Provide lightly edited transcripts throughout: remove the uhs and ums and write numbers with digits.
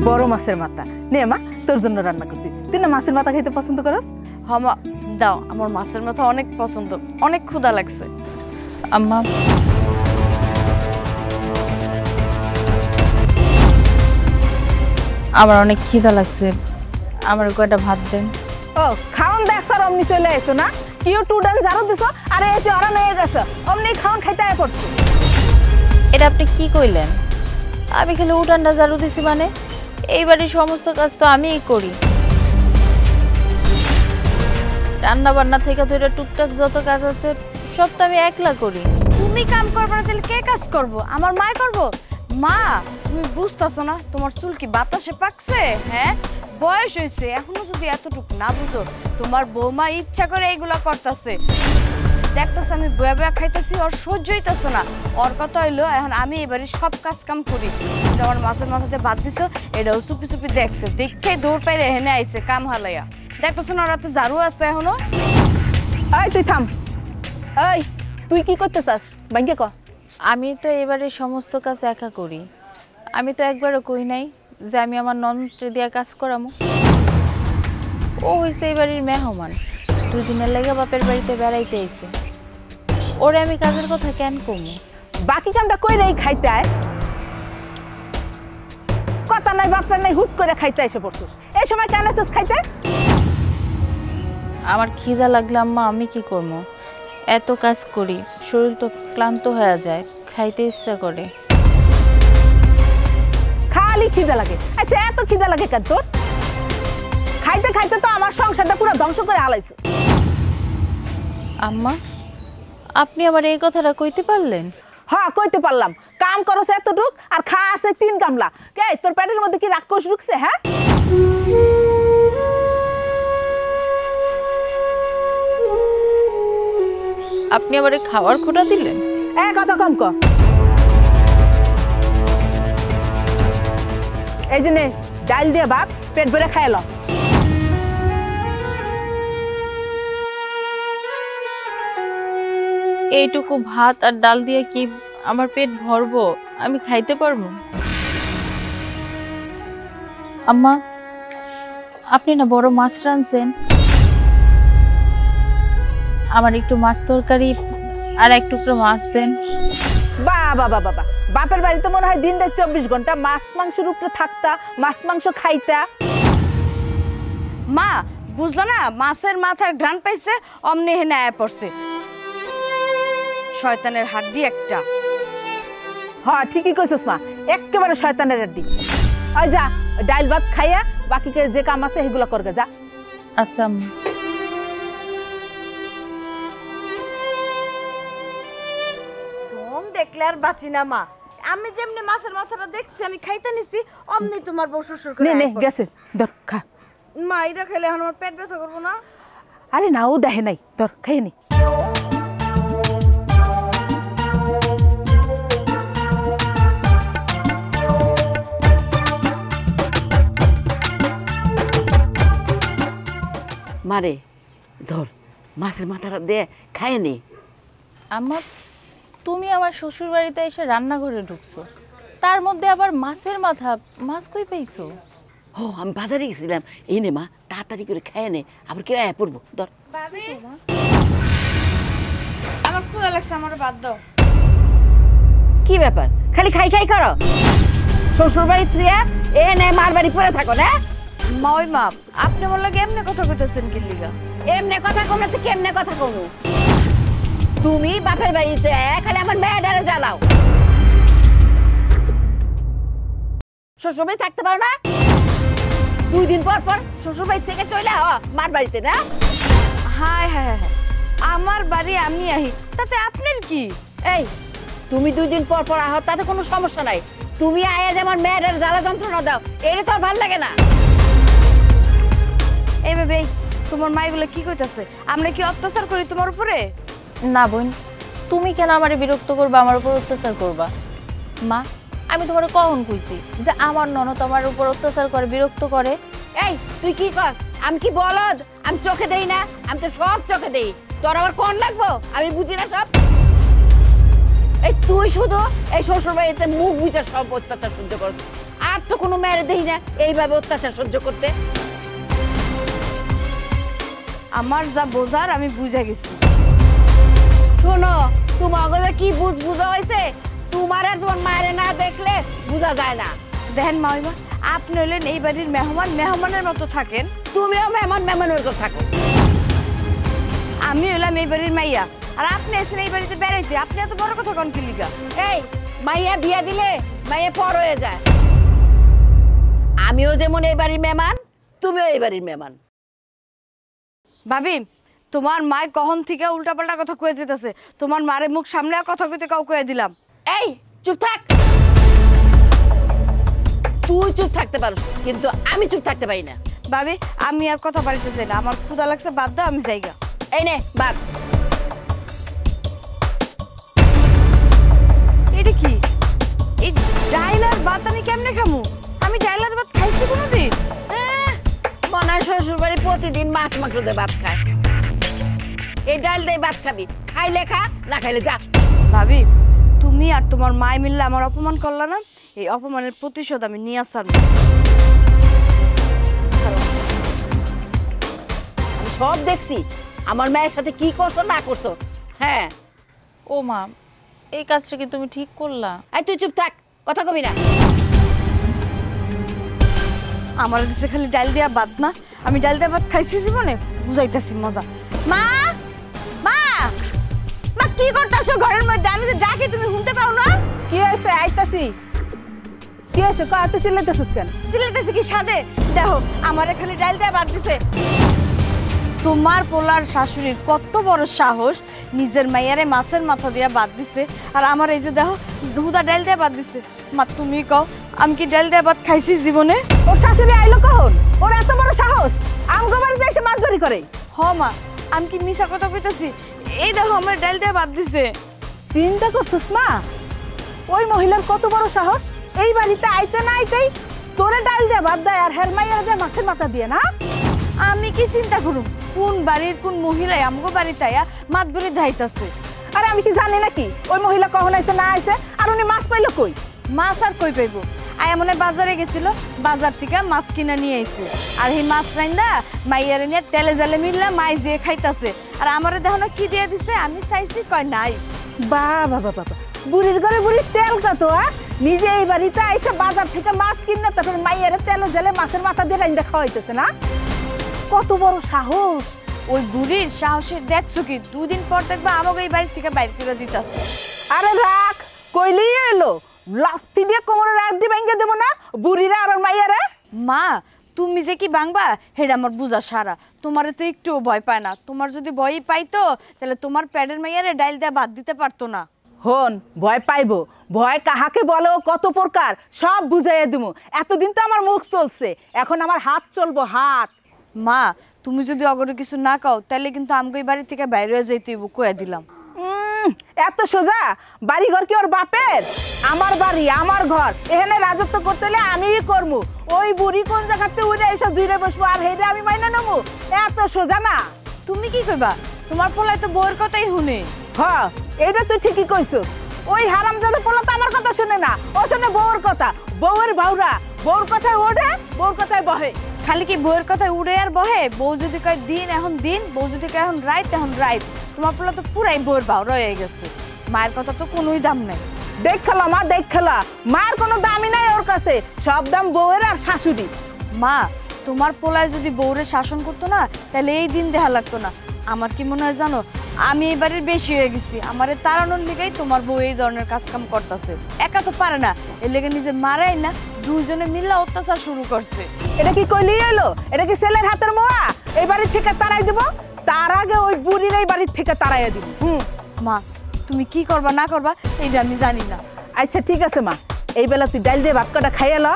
বড় মাছের মাথা নে মা, তোর জন্য রান্না করছি। তুই না মাছের মাথা খেতে পছন্দ করস? হ্যাঁ মা, দাও, আমার মাছের মাথা অনেক পছন্দ, অনেক ক্ষুধা লাগছে। আম্মা, আমার অনেক খিদা লাগছে, আমার কয়টা ভাত দেন। ও খাওন দেখছ আর অমনি চলে এসো না? কিউ টুডাল ঝাড়ু দিছ, আরে এসে ওরা নিয়ে গেছে, অমনি খাওন খাইতে আয় পড়ছে। এটা আপনি কি কইলেন? আমি খালি উঠানটা ঝাড়ু দিছি মানে? এই বাড়ির সমস্ত কাজ তো আমিই করি। রান্না বান্না থেকে ধরে টুকটাক যত কাজ আছে সব তো আমি একলা করি। তুমি কাম করবে না তাহলে কে কাজ করব? আমার মা করব? মা, তুমি বুঝতেছো না তোমার চুল কি বাতাসে পাকছে? হ্যাঁ, বয়স হয়েছে, এখনো যদি এতটুকু না বুঝো, তোমার বৌমা ইচ্ছা করে এইগুলা করতেছে। দেখতেছো আমি বয়া বয়া খাইতেছি, ওর সহ্য হইতেছে না। ওর কথা হইলো এখন আমি এবারে সব কাজ কাম করি। আমার মাছের মাথাতে ভাত দিছো, এটাও চুপি চুপি দেখছে, দেখে দৌড় পাইলে এখানে আইছে কাম হালাইয়া। দেখতেছো না রাতে ঝাড়ু আছে এখনো? এই তুই থাম। এই তুই কি করতে চাস ভাঙ্গে ক? আমি তো এবারে সমস্ত কাজ একা করি। আমি তো একবারও কই নাই যে আমি আমার ননদকে দিয়া কাজ করামো। ও হইছে এই বাড়ির মেহমান, 2 দিনের লেগে বাপের বাড়িতে বেড়াইতে আইছে। ওরে আমি কাজের কথা কেন কমু? বাকি কামটা কইরেই খাইতে আয়। কথা নাই বাপের নাই, হুট করে খাইতে এসে পড়ছিস। এই সময় কেন এসেছিস খাইতে? আমার খিদা লাগলে আম্মা আমি কি করবো? এত কাজ করি, শরীর তো ক্লান্ত হয়ে যায়, খাইতে ইচ্ছা করে। খালি খিদা লাগে? আচ্ছা এত খিদা লাগে কেন তোর? খাইতে খাইতে তো আমার সংসারটা পুরো ধ্বংস করে হালাইছে। আম্মা, আপনি আবার এই কথাটা কইতে পারলেন? হ্যাঁ কইতে পারলাম। কাম করছ এতটুক আর খা আছে 3 গামলা। কে তোর পেটের মধ্যে কি রাক্ষস ঢুকছে? হ্যাঁ, আপনি আবার খাওয়ার খোটা দিলেন? কথা কম ক। এই যে নে ডাল দিয়ে ভাত, পেট ভরে খাইল। এইটুকু ভাত আর ডাল দিয়ে কি আমার পেট ভরবো? আমি খাইতে পারবো? আম্মা, আপনি না বড় মাছ রাঁধছেন, আমার একটু মাছ তরকারি আর এক টুকরো মাছ দেন। বাবা বাবা বাবা, বাপের বাড়িতে মনে হয় দিন রাত 24 ঘন্টা মাছ মাংসের উপরে থাকতা, মাছ মাংস খাইতা। মা, বুঝলো না, মাছের মাথার ঘ্রাণ পাইছে, অমনি হেনে আয়া পড়ছে। শয়তানের হাড্ডি একটা। হ্যাঁ ঠিকই কইছিস মা, একেবারে শয়তানের হাড্ডি। ওই যা ডাল ভাত খাইয়া বাকি যে কাম আছে সেগুলো করগে যা। আচ্ছা। দেখলে আর বাঁচি না মা। আমি যেমনি মাছের মাথাটা দেখছি আমি খাইতে নিছি, অমনি তোমার বউ শ্বশুর করে নে গেছে ধর খা। মা, এটা খেলে এখন আমার পেট ব্যথা করবো না? আরে না, ও দেখে নাই, ধর খাই নি। মারে ধর মাছের মাথাটা দে, খায় নি। আম্মা, তুমি আমার শ্বশুর বাড়িতে এসে রান্নাঘরে ঢুকছো, তার মধ্যে আবার মাছের মাথা। মাছ কই পাইছো? ও আমি বাজারে গেছিলাম, এই নে মা, তাড়াতাড়ি করে খায় নে, আবার কেউ আয়া পড়বো। ধর। আমার ক্ষুধা লাগছে, আমার বাদ দাও। কি ব্যাপার, খালি খাই খাই করো? শ্বশুর বাড়ি তুই এ নে মার বাড়ি পড়ে থাকো না? মা, ওই মা, আপনি আমার লাগে এমনি কথা কইতেছেন কি লিগা? এমনে কথা কম না তো কেমনে কথা কম? তুমি বাপের বাড়িতে খালি আমার মেয়েটারে জ্বালাও। শ্বশুর বাড়ি থাকতে পারো না? 2 দিন পর পর শ্বশুর বাড়ি থেকে চলে মার বাড়িতে না? হায় হায় হায়, আমার বাড়ি আমি আহি, তাতে আপনার কি? এই তুমি 2 দিন পর পর আহ, তাতে কোনো সমস্যা নাই। তুমি আয়া যেমন মেয়েটার জ্বালা যন্ত্রণা দাও, এটা তো আর ভাল লাগে না। এই বেবে, তোমার মা এগুলো কি কইতাছে? আমরা কি অত্যাচার করি তোমার উপরে? না বোন, তুমি কেন আমারে বিরক্ত করবা, আমার উপর অত্যাচার করবা? মা, আমি তোমারে কখন কইছি যে আমার ননদ আমার উপর অত্যাচার করে, বিরক্ত করে? এই তুই কি কস? আমি কি বলদ? আমি চোখে দেই না? আমি তো সব চোখে দেই। তোর আবার কোন লাগবো? আমি বুঝি না সব। এই তুই শুধু এই শ্বশুর বাড়িতে মুখ বুঝে সব অত্যাচার সহ্য করছিস, আর তো কোনো মেয়ের দেই না এইভাবে অত্যাচার সহ্য করতে। আমার যা বোঝার আমি বুঝে গেছি। শোনো, তোমার কি বুঝা হয়েছে? তোমার আর তোমার মায়ের না দেখলে বোঝা যায় না। দেখেন মামিমা, আপনি হলেন এই বাড়ির মেহমান, মেহমানের মতো থাকেন। তুমিও মেহমানের মতো থাকো। আমি হলাম এই বাড়ির মাইয়া, আর আপনি এসেছেন এই বাড়িতে বেড়াইতে। আপনি এত বড় কথা কোন কি লিগা? এই মাইয়া বিয়া দিলে মাইয়া পর হয়ে যায়। আমিও যেমন এই বাড়ির মেহমান, তুমিও এই বাড়ির মেহমান। ভাবি, তোমার মায় কখন থেকে উল্টাপাল্টা কথা কয়ে যেতেছে। তোমার মারে মুখ সামনে কথা কইতে কাউ কয়ে দিলাম। এই চুপ থাক। তুই চুপ থাকতে পারো, কিন্তু আমি চুপ থাকতে পারি না। ভাবি, আমি আর কথা বাড়িতে চাই না। আমার ক্ষুধা লাগছে, বাদ দাও, আমি যাইগা। এই নে বাদ। এটা কি? এই ডাইলার ভাত আমি কেমনে খামু? আমি ডাইলার ভাত খাইছি কোনোদিন? মনে হয় শ্বশুর বাড়ি প্রতিদিন মাছ মাংস দিয়ে ভাত খায়। এই ডাল দিয়ে ভাত খাবি, খাইলে খা, না খাইলে যা। ভাবি, তুমি আর তোমার মায় মিললে আমার অপমান করলা না? এই অপমানের প্রতিশোধ আমি নিয়ে আসার। আমি সব দেখছি, আমার মায়ের সাথে কি করছো না করছো। হ্যাঁ। ও মা, এই কাজটা কি তুমি ঠিক করলা? এই তুই চুপ থাক, কথা কবি না। আমার দেশে খালি ডাল দিয়া ভাত না, আমি ডাল দিয়া ভাত খাইছি জীবনে, বুঝাইতেছি মজা। মা, মা, মা কি করতেছো ঘরের মধ্যে? আমি যে ডাকি তুমি শুনতে পাও না? কি হয়েছে? আইতাছি। কি হয়েছে? কত চিল্লাইতেছিস কেন? চিল্লাইতেছি কি সাদে? দেখো, আমারে খালি ডাল দিয়া ভাত দিছে। তোমার পোলার শাশুড়ির কত বড় সাহস, নিজের মাইয়ারে মাছের মাথা দিয়া ভাত দিছে, আর আমার এই যে দেখো হুদা ডাল দিয়া ভাত দিছে। মা তুমি কও, আমি কি ডাল দিয়া ভাত খাইছি জীবনে? ওর শাশুড়ি আইলো কখন? ওর এত বড় সাহস আমগো বাড়িতে এসে মাছধরি করে? হ মা, আমি কি মিছা কথা কইতাছি? এই দেখো আমার ডাল দিয়ে ভাত দিছে। চিন্তা করছিস মা, ওই মহিলার কত বড় সাহস, এই বাড়িতে আইতে না আইতেই তোরে ডাল দিয়ে ভাত দেয়, আর হেরমাইয়া যে মাছের মাথা দিয়ে না। আমি কি চিন্তা করুম কোন বাড়ির কোন মহিলাই আমগো বাড়িতে আয়া মাতবুরি ধাইতাছে? আরে আমি কি জানি নাকি ওই মহিলা কখন আইছে না আইছে? আর উনি মাছ পাইলো কই? মাছ আর কই পাইবো? আয়া মনে বাজারে গেছিল, বাজার থেকে মাছ কিনা নিয়ে আইছে, আর এই মাছ রাইন্দা মাইয়ারে নিয়ে তেলে জালে মিললা মাই যে খাইতাছে, আর আমারে দেখো না কি দিয়ে দিছে। আমি চাইছি, কয় নাই। বাবা বাবা, বুড়ির ঘরে বুড়ির তেল কত? নিজে এই বাড়িতে আইসে বাজার থেকে মাছ কিনে তারপর মাইয়ারে তেলে জালে মাছের মাথা দিয়ে রাইন্দা খাওয়াইতেছে না? কত বড় সাহস! ওই বুড়ির সাহসের দেখছো কি? দুদিন পর দেখবা আমাকে এই বাড়ি থেকে বাইর করে দিতাছে। আরে রাখ, কইলেই এলো লাফতি দিয়ে কোমরে রাখদি ভেঙে দেবো না বুড়িরা আর মাইয়ারে। মা, তুমি যে কি বাংবা হেডা আমার বুঝা সারা। তোমারে তো একটুও ভয় পায় না। তোমার যদি ভয়ই পাইতো তাহলে তোমার প্যাডের মাইয়ারে ডাইল দিয়ে ভাত দিতে পারতো না। হন, ভয় পাইবো? ভয় কাহাকে বলো, কত প্রকার, সব বুঝাইয়া দিমু। এতদিন তো আমার মুখ চলছে, এখন আমার হাত চলবো, হাত। মা, তুমি যদি অগরে কিছু না কাও তাহলে কিন্তু আমাকে এই বাড়ি থেকে বাইরে যাইতে কয়ে দিলাম। এত সোজা? বাড়ি ঘর কি ওর বাপের? আমার বাড়ি, আমার ঘর, এখানে রাজত্ব করতে হলে আমিই করবো। ওই বুড়ি কোন জায়গাতে উড়ে এসব জুড়ে বসবো আর হেরে আমি মাইনা নেবো? এত সোজা না। তুমি কি কইবা? তোমার পোলায় তো বউয়ের কথাই শুনে। হ্যাঁ, এইটা তুই ঠিকই কইছো। ওই হারামজাদা পোলা তো আমার কথা শুনে না, ও শুনে বউর কথা। বউয়ের বাউরা, বউর কথায় ওঠে, বউর কথায় বহে। খালি কি বউয়ের কথায় উড়ে আর বহে? বউ যদি কয় দিন এখন দিন, বউ যদি কয় এখন রাইত এখন রাইত। তোমার পোলা তো পুরাই বউয়ের বাউরা হয়ে গেছে। মায়ের কথা তো কোনোই দাম নাই। দেখ খেলা মা, দেখ খেলা, মার কোনো দামই নাই ওর কাছে, সব দাম বউয়ের আর শাশুড়ি। মা, তোমার পোলায় যদি বউরে শাসন করতো না তাহলে এই দিন দেখা লাগতো না। আমার কি মনে হয় জানো, আমি এই বাড়ির বেশি হয়ে গেছি। আমারে তাড়ানোর লিগেই তোমার বউ এই ধরনের কাজ কাম করতেছে। একা তো পারে না, এর লেগে নিজে মারাই না, দুজনে মিলে অত্যাচার শুরু করছে। এটা কি কইলি এলো? এটা কি ছেলের হাতের মোয়া? এই বাড়ির থেকে তাড়াই দিব? তার আগে ওই বুড়ির এই বাড়ির থেকে তাড়াইয়া দিব। মা, তুমি কি করবা না করবা এইটা আমি জানি না। আচ্ছা ঠিক আছে মা, এই বেলা তুই ডাল দিয়ে ভাত কটা খাইয়ে ল,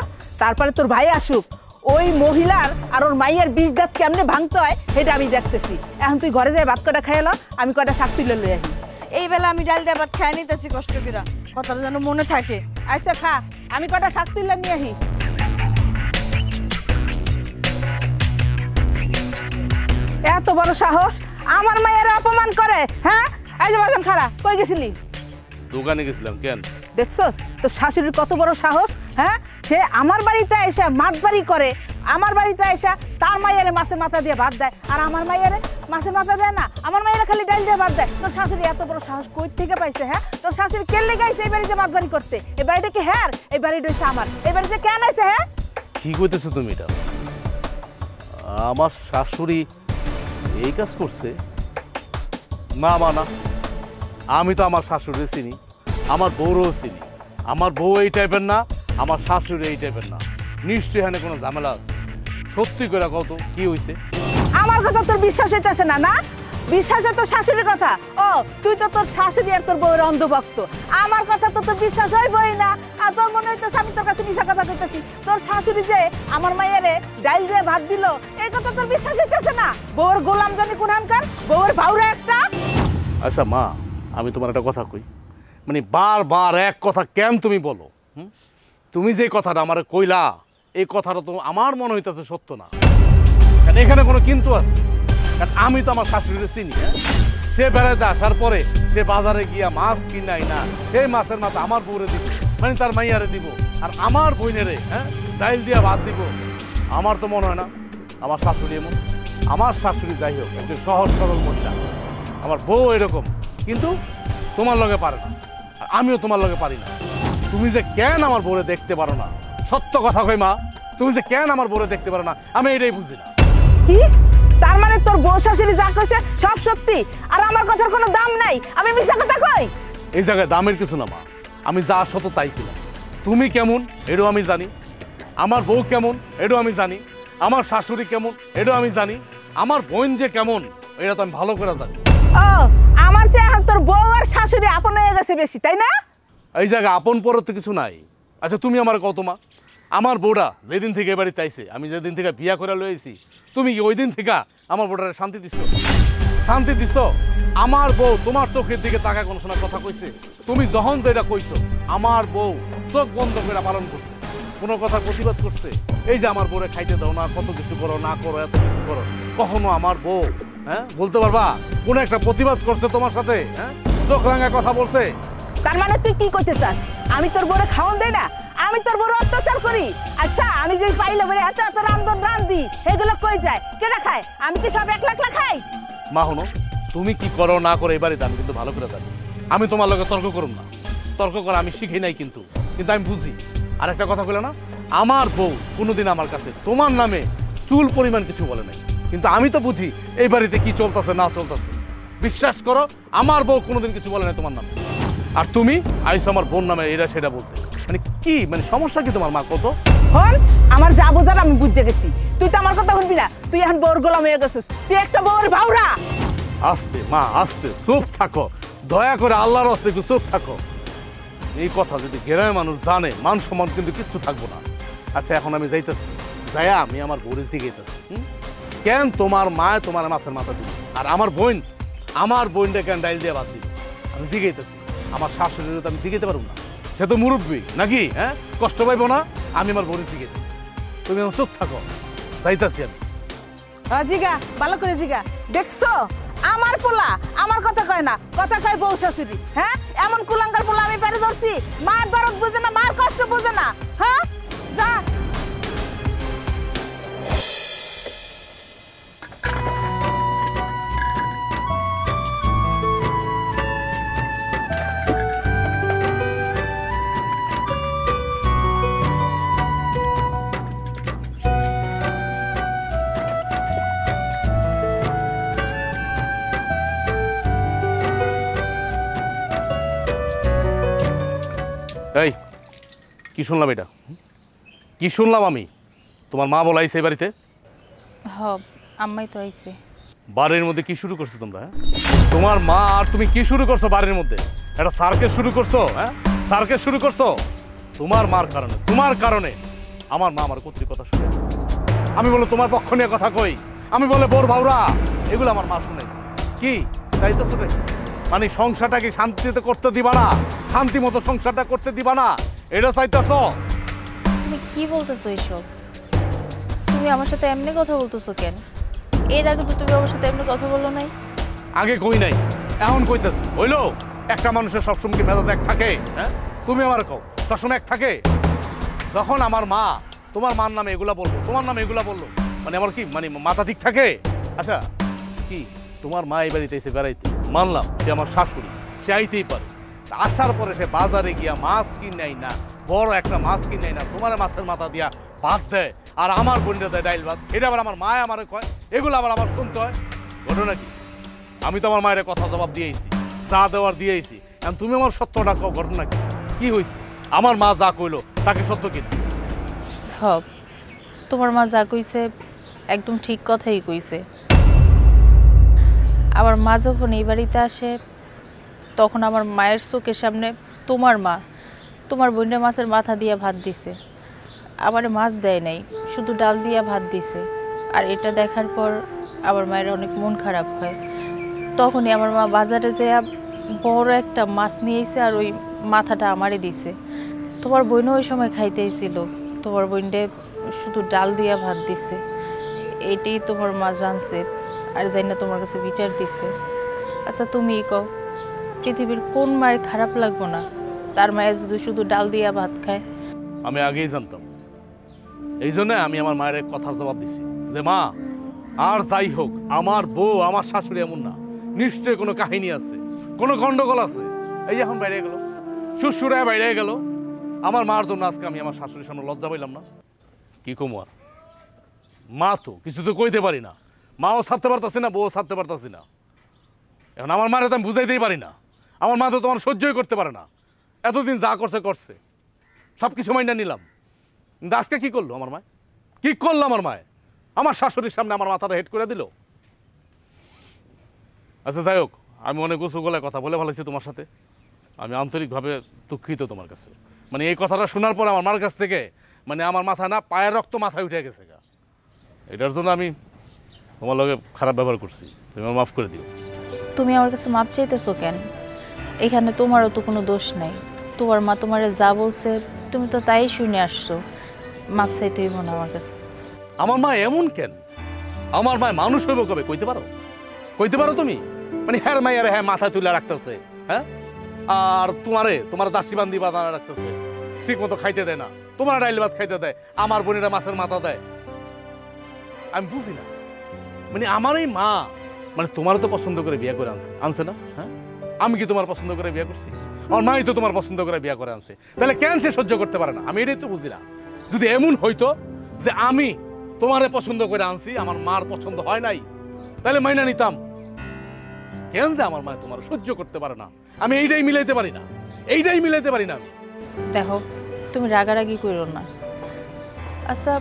তারপরে তোর ভাই আসুক। ওই মহিলার আর ওর মাইয়ের বিষ দাঁত কেমনে ভাঙতে হয় সেটা আমি দেখতেছি। এখন তুই ঘরে যাই ভাত কটা খাইয়ে ল, আমি কটা শাক তুলে লই আসি। এই বেলা আমি ডাল দিয়ে ভাত খাই নিতেছি কষ্ট করে, কথাটা যেন মনে থাকে। আচ্ছা খা, আমি কটা শাক তুলে নিয়ে আসি। এত বড় সাহস, আমার মায়ের অপমান করে? হ্যাঁ, এই যে বাজান খাড়া, কই গেছিলি? দোকানে গেছিলাম। কেন? দেখছস তোর শাশুড়ির কত বড় সাহস? হ্যাঁ, সে আমার বাড়িতে এসে মাতবাড়ি করে, আমার বাড়িতে এসে তার মাইয়ারে মাছের মাথা দিয়ে ভাত দেয়, আর আমার মাইয়ারে মাছের মাথা দেয় না, আমার মাইয়ারে খালি ডাল দিয়ে ভাত দেয়। তোর শাশুড়ি এত বড় সাহস কই থেকে পাইছে? হ্যাঁ, তোর শাশুড়ি কেলে গাইছে এই বাড়িতে মাতবাড়ি করতে? এই বাড়িটা কি হ্যাঁ? এই বাড়িটা হচ্ছে আমার। এই বাড়িতে কেন আছে? হ্যাঁ, কি কইতেছো তুমি? এটা আমার শাশুড়ি এই কাজ করছে? না মা, না, আমি তো আমার শাশুড়ি চিনি, আমার বউরও চিনি। আমার বউ এই টাইপের না, আমার শাশুড়ি এই টাইপের না। নিশ্চয়ই এখানে কোনো ঝামেলা আছে। সত্যি করে কত কি হয়েছে? আমার কথা তোর বিশ্বাস হইতেছে না? না বিশ্বাস হয় তোর শাশুড়ির কথা? ও, তুই তো তোর শাশুড়ি আর তোর বউয়ের অন্ধভক্ত। আমার কথা তো তোর বিশ্বাস হইবই না। আর তোর মনে হইতেছে আমি তোর কাছে মিশা কথা কইতেছি। তোর শাশুড়ি যে আমার মাইয়ারে ডাইল দিয়ে ভাত দিল, এই কথা তোর বিশ্বাস হইতেছে না? বউয়ের গোলাম জানি কোনখানকার, বউয়ের ভাউরা একটা। আচ্ছা মা, আমি তোমার একটা কথা কই, মানে বারবার এক কথা কেন তুমি বলো? তুমি যে কথাটা আমার কইলা, এই কথাটা তো আমার মনে হইতেছে সত্য না। কারণ এখানে কোনো কিন্তু আছে। কারণ আমি তো আমার শাশুড়িকে চিনি। সে বেড়াতে আসার পরে সে বাজারে গিয়া মাছ কিনাই না, সেই মাছের মাথা আমার বউরে দিব, মানে তার মাইয়ারে দিব, আর আমার বোনেরে ডাইল দিয়া ভাত দিব। আমার তো মনে হয় না আমার শাশুড়ি এমন। আমার শাশুড়ি যাই হোক একটু সহজ সরল মহিলা, আমার বউ এরকম, কিন্তু তোমার লগে পারে না, আর আমিও তোমার লগে পারি না। তুমি যে কেন আমার বউরে দেখতে পারো না, সত্য কথা কই মা, তুমি যে কেন আমার বউরে দেখতে পারো না, আমি এটাই বুঝি না। কি তার মানে তোর বউ শাশুড়ি যা কইছে সব সত্যি, আর আমার কথার কোনো দাম নাই? আমি মিশা কথা কই? এই জায়গায় দামের কিছু না মা, আমি যা সত তাই কিনা। তুমি কেমন এটাও আমি জানি, আমার বউ কেমন এটাও আমি জানি, আমার শাশুড়ি কেমন এটাও আমি জানি, আমার বোন যে কেমন এটা তো আমি ভালো করে জানি। ও, আমার চেয়ে এখন তোর বউ আর শাশুড়ি আপন হয়ে গেছে বেশি, তাই না? এই জায়গায় আপন পরের তো কিছু নাই। আচ্ছা তুমি আমার কত মা, আমার বউটা যেদিন থেকে এ বাড়িতে আইছে, আমি যেদিন থেকে বিয়া করে লইছি, তুমি কি ওই দিন থেকে আমার বউটারে শান্তি দিচ্ছ? শান্তি দিচ্ছ? আমার বউ তোমার চোখের দিকে তাকায় কোনো সময় কথা কইছে? তুমি যখন যেটা কইছো আমার বউ চোখ বন্ধ করে পালন করছে, কোনো কথা প্রতিবাদ করছে? এই যে আমার বউরে খাইতে দাও না, কত কিছু করো না করো, এত কিছু করো, কখনো আমার বউ বলতে পারবা কোনো একটা প্রতিবাদ করছে তোমার সাথে? চোখ রাঙা কথা বলছে? তার মানে তুই কি করতে চাস? আমি তোর বউরে খাওয়ান দেই না, আমি তোর বউরে অত্যাচার করি? আচ্ছা, আমি যে পাইলে বলে এত এত রান্ধন রান্ধি, এগুলো কই যায়? কেটা খায়? আমি কি সব একলা একলা খাই? মা হনো, তুমি কি করো না করো এবারে জানি, কিন্তু ভালো করে জানি। আমি তোমার লগে তর্ক করুম না, তর্ক করা আমি শিখি নাই, কিন্তু কিন্তু আমি বুঝি। আর একটা কথা বলে না, আমার বউ কোনোদিন আমার কাছে তোমার নামে চুল পরিমাণ কিছু বলে নাই, কিন্তু আমি তো বুঝি এই বাড়িতে কি চলতেছে না চলতেছে। বিশ্বাস করো, আমার বউ কোনোদিন কিছু বলে নাই তোমার নামে, আর তুমি আইসো আমার বোন নামে এটা সেটা বলতে। মানে কি, মানে সমস্যা কি তোমার মা? কত হন, আমার যা বোঝার আমি বুঝে গেছি। তুই তো আমার কথা শুনবি না, তুই এখন বউর গোলাম হয়ে গেছিস। তুই একটা বউর ভাউরা। আস্তে মা, আস্তে, চুপ থাকো, দয়া করে আল্লাহর হস্তে একটু চুপ থাকো। এই কথা যদি গ্রামের মানুষ জানে, মান সম্মান কিন্তু কিচ্ছু থাকবো না। আচ্ছা এখন আমি যাইতেছি, যাইয়া আমি আমার বউরে জিগাইতেছি, কেন তোমার মা তোমার মাছের মাথা দিল, আর আমার বোনটা কেন ডাইল দিয়ে বাদ দিল? আমি জিগাইতেছি। আমার শাশুড়ির তো আমি জিগাইতে পারবো না, সে তো মুরব্বী নাকি, কষ্ট পাইবো না? আমি আমার বউরে জিগাইতেছি, তুমি আমার চুপ থাকো, যাইতেছি আমি। জিগা, ভালো করে জিগা। দেখছো, আমার পোলা আমার কথা কয় না, কথা কয় বউ শাশুড়ি। হ্যাঁ, এমন কুলাঙ্গার পোলা আমি পেরে ধরছি, মার দরদ বুঝে না, মার কষ্ট বুঝে না। হ্যাঁ, যা। এই কি শুনলাম? এটা কি শুনলাম আমি? তোমার মা বলাইছে এই বাড়িতে? হ, আম্মাই তো আইছে। বাড়ির মধ্যে কি শুরু করছো তোমরা? তোমার মা আর তুমি কি শুরু করছো বাড়ির মধ্যে? একটা সার্কেস শুরু করছো। সার্কেস শুরু করছো তোমার মার কারণে। তোমার কারণে আমার মা আমার কর্তৃক কথা শুনে, আমি বলে তোমার পক্ষ নিয়ে কথা কই, আমি বলে বোর ভাউরা, এগুলো আমার মা শুনে। কি তাই তো? মানে সংসারটা কি শান্তিতে করতে দিবা না? শান্তি মতো সংসারটা করতে দিবা না, এটা চাইতেছ? তুমি কি বলতেছো এইসব? তুমি আমার সাথে এমনি কথা বলতেছো কেন? এর আগে তো তুমি আমার সাথে এমনি কথা বলো নাই। আগে কই নাই, এখন কইতেছি। হইলো, একটা মানুষের সবসময় কি মেজাজ এক থাকে? তুমি আমার কও সবসময় এক থাকে? যখন আমার মা তোমার মার নামে এগুলা বলবো, তোমার নামে এগুলা বললো, মানে আমার কি মানে মাথা ঠিক থাকে? আচ্ছা কি তোমার মা এই বাড়িতে এসে বেড়াইতে, মানলাম সে আমার শাশুড়ি, সে আইতেই পারে। আসার পরে সে বাজারে গিয়া মাছ কিনে না, বড় একটা মাছ কিনে না, তোমার মাছের মাথা দিয়া ভাত দেয়, আর আমার বোনটা দেয় ডাইল ভাত। এটা আবার আমার মায় আমার কয়, এগুলো আবার আমার শুনতে হয়। ঘটনা কি? আমি তো আমার মায়ের কথা জবাব দিয়েছি, যা দেওয়ার দিয়েছি। এখন তুমি আমার সত্যটা কও, ঘটনা কি? কি হয়েছে? আমার মা যা কইলো তাকে সত্য কিনা? হব, তোমার মা যা কইছে একদম ঠিক কথাই কইছে। আমার মা যখন এই বাড়িতে আসে তখন আমার মায়ের চোখের সামনে তোমার মা তোমার বোনের মাছের মাথা দিয়ে ভাত দিছে, আমার মাছ দেয় নাই, শুধু ডাল দিয়ে ভাত দিছে। আর এটা দেখার পর আমার মায়ের অনেক মন খারাপ হয়। তখনই আমার মা বাজারে যেয়ে বড় একটা মাছ নিয়ে এসে আর ওই মাথাটা আমারই দিছে। তোমার বোনও ওই সময় খাইতে এসেছিল, তোমার বোনরে শুধু ডাল দিয়ে ভাত দিছে। এটাই তোমার মা জানছে আর জানি না তোমার কাছে বিচার দিছে। আচ্ছা তুমিই কও, পৃথিবীর কোন মায়ের খারাপ লাগবো না তার মায়ের যদি শুধু ডাল দিয়া ভাত খায়? আমি আগেই জানতাম, এই জন্য আমি আমার মায়ের এক কথার জবাব দিছি যে মা আর যাই হোক আমার বউ আমার শাশুড়ি এমন না, নিশ্চয়ই কোনো কাহিনী আছে, কোনো গন্ডগোল আছে। এই এখন বাইরে গেল, শ্বশুরায় বাইরে গেল, আমার মার জন্য আজকে আমি আমার শাশুড়ির সামনে লজ্জা পাইলাম না। কি কমু আর, মা তো কিছু তো কইতে পারি না, মাও ছাড়তে পারতাছি না, বউও ছাড়তে পারতাছি না। এখন আমার মারে তো আমি বুঝাইতেই পারি না, আমার মা তো তোমার সহ্যই করতে পারে না। এতদিন যা করছে করছে, সব কিছু মাইনা নিলাম, কিন্তু আজকে কি করলো আমার মায়? কি করলো আমার মায়? আমার শাশুড়ির সামনে আমার মাথাটা হেড করে দিল। আচ্ছা যাই হোক, আমি অনেক উঁচু গলায় কথা বলে ভালোছি তোমার সাথে, আমি আন্তরিকভাবে দুঃখিত তোমার কাছে। মানে এই কথাটা শোনার পর আমার মার কাছ থেকে মানে আমার মাথা না, পায়ের রক্ত মাথায় উঠে গেছে গা। এটার জন্য আমি তোমার লগে খারাপ ব্যবহার করছি, তুমি আমার মাফ করে দিও। তুমি আমার কাছে মাপ চাইতেছো কেন? এখানে তোমারও তো কোনো দোষ নাই। তোমার মা তোমারে যা বলছে তুমি তো তাই শুনে আসছো, মাপ চাইতে হইব না আমার কাছে। আমার মা এমন কেন? আমার মা মানুষ হইব কবে? কইতে পারো? কইতে পারো তুমি? মানে হ্যাঁ মাই আর হ্যাঁ মাথা তুলে রাখতেছে, হ্যাঁ, আর তোমার দাসী বান্দি বাঁধানো রাখতেছে, ঠিক মতো খাইতে দেয় না, তোমার ডাইল ভাত খাইতে দেয়, আমার বোনেরা মাছের মাথা দেয়। আমি বুঝি না, মানে আমার এই মা মানে তোমারও তো পছন্দ করে বিয়ে করে আনছে না? হ্যাঁ, আমি কি তোমার পছন্দ করে বিয়ে করছি? আমার মাই তো তোমার পছন্দ করে বিয়ে করে আনছে, তাহলে কেন সে সহ্য করতে পারে না? আমি এটাই তো বুঝি না। যদি এমন হইতো যে আমি তোমারে পছন্দ করে আনছি, আমার মার পছন্দ হয় নাই, তাহলে মাইনা নিতাম। কেন যে আমার মা তোমার সহ্য করতে পারে না, আমি এইটাই মিলাইতে পারি না, এইটাই মিলাইতে পারি না আমি। দেখো তুমি রাগারাগি করো না। আচ্ছা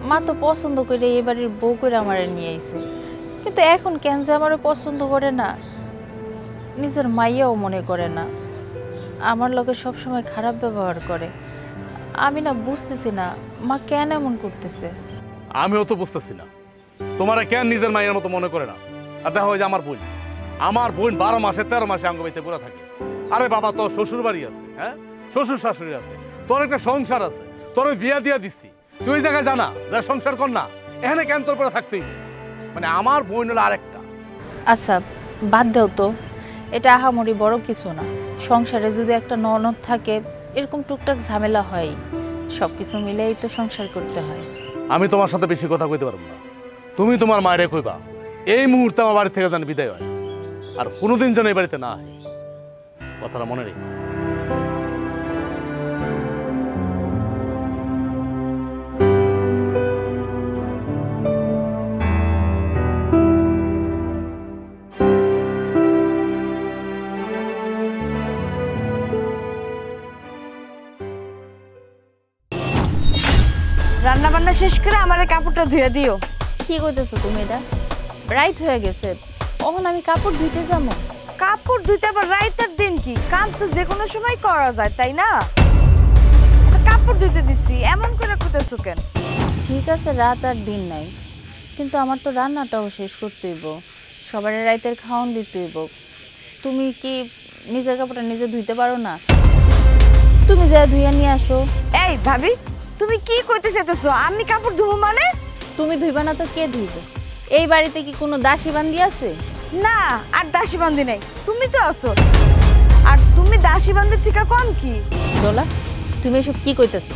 মা তো পছন্দ করে এই বাড়ির বউ করে আমারে নিয়ে আইছে, কিন্তু এখন কেন যে আমারও পছন্দ করে না, নিজের মাইয়াও মনে করে না, আমার লগে সবসময় খারাপ ব্যবহার করে। আমি না বুঝতেছি না মা কেন এমন করতেছে। আমিও তো বুঝতেছি না তোমারে কেন নিজের মায়ের মতো মনে করে না। আর দেখো যে আমার বোন 12 মাসে 13 মাসে আঙ্গবাইতে পুরা থাকে। আরে বাবা, তোর শ্বশুর বাড়ি আছে, হ্যাঁ, শ্বশুর শাশুড়ি আছে, তোর একটা সংসার আছে, তোর বিয়া দিয়া দিচ্ছি, তুই ওই জায়গায় জানা যা সংসার কর না, এখানে কেন তোর পরে থাকতেই? মানে আমার বোন হলো আরেকটা। আচ্ছা বাদ দেও তো, এটা আহামরি বড় কিছু না। সংসারে যদি একটা ননদ থাকে এরকম টুকটাক ঝামেলা হয়, সব কিছু মিলেই তো সংসার করতে হয়। আমি তোমার সাথে বেশি কথা কইতে পারবো না, তুমি তোমার মায়েরে কইবা এই মুহূর্তে আমার বাড়ি থেকে যেন বিদায় হয়, আর কোনোদিন যেন এই বাড়িতে না হয়, কথাটা মনে রেখো। রান্না বান্না শেষ করে আমার কাপড়টা ধুয়ে দিও। কি কইতেছো তুমি? এটা রাইত হয়ে গেছে, তখন আমি কাপড় ধুইতে যাবো? কাপড় ধুইতে আবার রাইতের দিন কি? কাম তো যে কোনো সময় করা যায়, তাই না? কাপড় ধুইতে দিচ্ছি, এমন করে কইতেছো কেন? ঠিক আছে রাত আর দিন নাই, কিন্তু আমার তো রান্নাটাও শেষ করতে হইব, সবার রাইতের খাওয়ান দিতে হইব। তুমি কি নিজের কাপড়টা নিজে ধুইতে পারো না? তুমি যা ধুইয়া নিয়ে আসো। এই ভাবি, তুমি কি কইতে চাইতেছো? আমি কাপড় ধুবো মানে? তুমি ধুইবা না তো কে ধুইবে? এই বাড়িতে কি কোনো দাসী বান্দি আছে? না, আর দাসী বান্দি নাই, তুমি তো আছো। আর তুমি দাসী বান্দির থেকে কম কি? দোলা, তুমি এসব কি কইতেছো?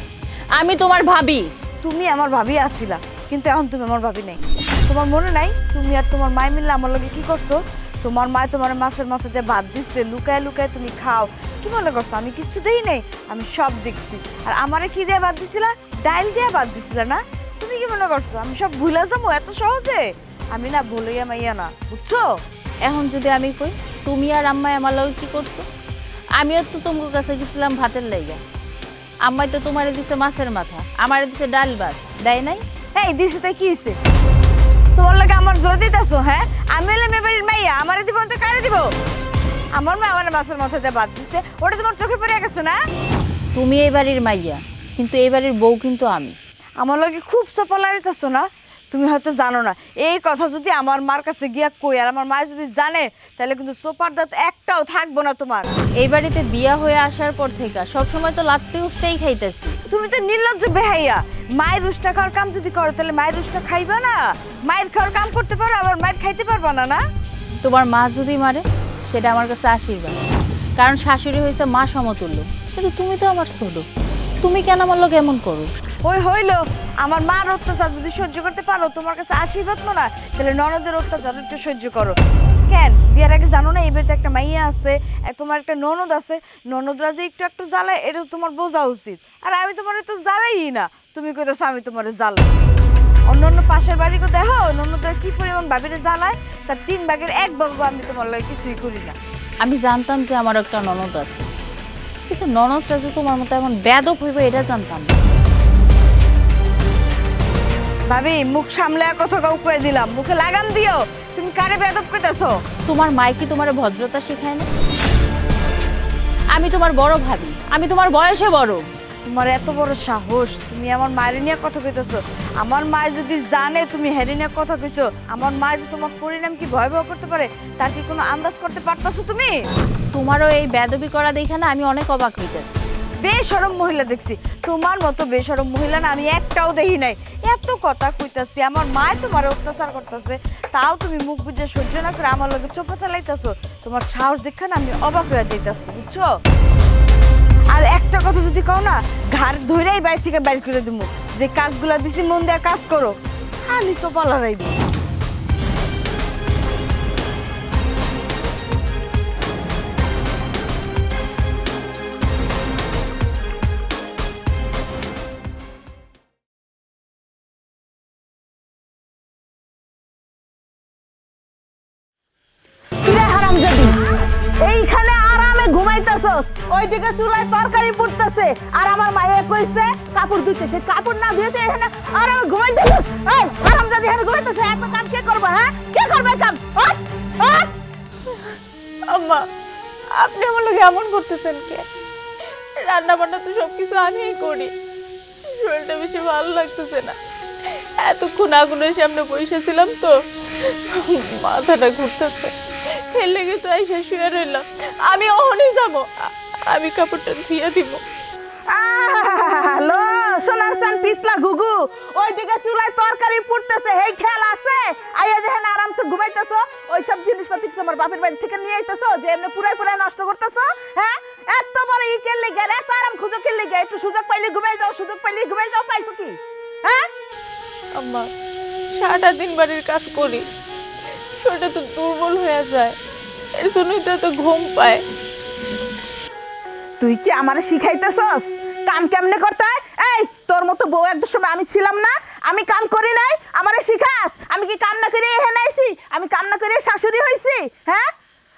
আমি তোমার ভাবি। তুমি আমার ভাবি আসছিলা, কিন্তু এখন তুমি আমার ভাবি নাই। তোমার মনে নাই তুমি আর তোমার মাই মিললে আমার লগে কি করছো? তোমার মা তোমার মাছের মাথা দিয়ে ভাত দিচ্ছে, লুকায় লুকায় তুমি খাও। কি মনে করছো আমি কিচ্ছু দেই নাই? আমি সব দেখছি। আর আমারে কি দিয়ে ভাত দিছিলা? ডাইল দিয়ে ভাত দিছিলা না? তুমি কি মনে করছো আমি সব ভুলে যাবো এত সহজে? আমি না ভুলিয়া মাইয়া না, বুঝছো? এখন যদি আমি কই তুমি আর আম্মাই আমার লগে কি করছো? আমিও তো তোমার কাছে গেছিলাম ভাতের লাইগা। আম্মাই তো তোমারে দিছে মাছের মাথা, আমারে দিছে ডাল ভাত, দেয় নাই? এই দিছে তাই কি হয়েছে? তোমার লাগে আমার জোর দিতেছো? হ্যাঁ, আমি হলে মেয়েবাড়ির মাইয়া, আমারে দিব তো কারে দিব? আমার মা আমার মাছের মাথাতে বাদ দিছে, ওটা তোমার চোখে পড়ে গেছে না? তুমি এই বাড়ির মাইয়া, কিন্তু এই বাড়ির বউ কিন্তু আমি। আমার লগে খুব চপলারিতেছো না? তুমি হয়তো জানো না, এই কথা যদি আমার মার কাছে গিয়া কই আর আমার মা যদি জানে, তাহলে কিন্তু সোপার দাঁত একটাও থাকবো না তোমার। এই বাড়িতে বিয়া হয়ে আসার পর থেকে সবসময় তো লাত্তি উষ্টাই খাইতেছি। তুমি তো নির্লজ্জ বেহাইয়া। মায়ের উষ্টা খাওয়ার কাম যদি করো তাহলে মায়ের উষ্টা খাইবা না? মায়ের খাওয়ার কাম করতে পারো, আবার মায়ের খাইতে পারবা না? না, তোমার মা যদি মারে সেটা আমার কাছে আশীর্বাদ, কারণ শাশুড়ি হয়েছে মা সমতুল্য। কিন্তু তুমি তো আমার ছোট, তুমি কেন আমার লোক এমন করো? ওই হইলো, আমার মার অত্যাচার যদি সহ্য করতে পারো তোমার কাছে আশীর্বাদ না, তাহলে ননদের অত্যাচার একটু সহ্য করো। কেন বিয়ার আগে জানো না এই বাড়িতে একটা মাইয়া আছে, তোমার একটা ননদ আছে, ননদরা যে একটু একটু জ্বালায় এটা তোমার বোঝা উচিত। আর আমি তোমার তো জ্বালাই না, তুমি কইতেছো আমি তোমার জ্বালাই। অন্য পাশের বাড়িকে দেখো ননদরা কি পরিমাণ ভাবিরে জ্বালায়, তার 3 ভাগের 1 ভাগ আমি তোমার লয় কিছুই করি না। আমি জানতাম যে আমার একটা ননদ আছে, কিন্তু ননদটা যে তোমার মতো এমন বেয়াদব হইবে এটা জানতাম না। ভাবি মুখ সামলে কথা কাউ কয়ে দিলাম, মুখে লাগাম দিও। তুমি কারে বেয়াদব কইতাছো? তোমার মাই কি তোমার ভদ্রতা শেখায় না? আমি তোমার বড় ভাবি, আমি তোমার বয়সে বড়। তোমার এত বড় সাহস, তুমি আমার মায়ের নিয়ে কথা কইতেছো? আমার মায় যদি জানে তুমি হেরি নিয়ে কথা কইছো, আমার মায় যে তোমার পরিণাম কি ভয়াবহ করতে পারে তার কি কোনো আন্দাজ করতে পারতাছো তুমি? তোমারও এই বেয়াদবি করা দেখে না আমি অনেক অবাক হইতেছি। বেশরম মহিলা দেখছি, তোমার মতো বেশরম মহিলা না আমি একটাও দেখি নাই। এত কথা কইতাছি, আমার মায় তোমার অত্যাচার করতেছে, তাও তুমি মুখ বুঝে সহ্য না করে আমার লগে চোপা চালাইতেছো। তোমার সাহস দেখে না আমি অবাক হয়ে যাইতেছি, বুঝছো? আর একটা কথা যদি কও না, ঘাড় ধরেই বাইরে থেকে বাইর করে দিব, যে কাজগুলা দিছি মন দিয়ে কাজ করো, খালি চোপা লড়াইবি। এইখানে আরামে ঘুমাইতেছস, ওইদিকে চুলায় তরকারি পুড়তেছে, আর আমার মায়ে কইছে কাপড় ধুইতে, সে কাপড় না ধুইতে এখানে আরামে ঘুমাইতেছস। এই আরামজাদি এখানে ঘুমাইতেছে, এত কাম কে করবে? হ্যাঁ, কে করবে কাম? ওঠ ওঠ। আম্মা, আপনি আমার লোক এমন করতেছেন কে? রান্না বান্না তো সবকিছু আমিই করি, শরীরটা বেশি ভালো লাগতেছে না। এতক্ষণ আগুনের সামনে বসেছিলাম তো মাথাটা ঘুরতেছে, এর লেগে তো এসে শুয়ে রইলাম। আমি ওখানেই যাবো, আমি কাপড়টা ধুইয়া দিব। হ্যালো সোনার চান পিতলা ঘুঘু, ওইদিকে চুলায় তরকারি পুড়তেছে, এই খেয়াল আছে? আইয়া যেখানে আরামসে ঘুমাইতেছো, ওইসব জিনিসপাতি তোমার বাপের বাড়ি থেকে নিয়ে আইতেছো, যে এমনি পুরাই পুরাই নষ্ট করতেছো? হ্যাঁ, এত বড় ইকের লিগে, এত আরাম খুঁজো কে লিগে? একটু সুযোগ পাইলে ঘুমাই যাও, সুযোগ পাইলে ঘুমাই যাও, পাইছো কি? হ্যাঁ আম্মা, সারাটা দিন বাড়ির কাজ করি, শরীরটা তো দুর্বল হয়ে যায়, এর জন্যই তো এত ঘুম পায়। তুই কি আমারে শিখাইতেছস কাম কেমনে করতে হয়? এই তোর মতো বউ একদম সময় আমি ছিলাম না, আমি কাম করি নাই, আমারে শিখাস? আমি কি কাম না করে এখানে আইছি? আমি কাম না করে শাশুড়ি হইছি? হ্যাঁ,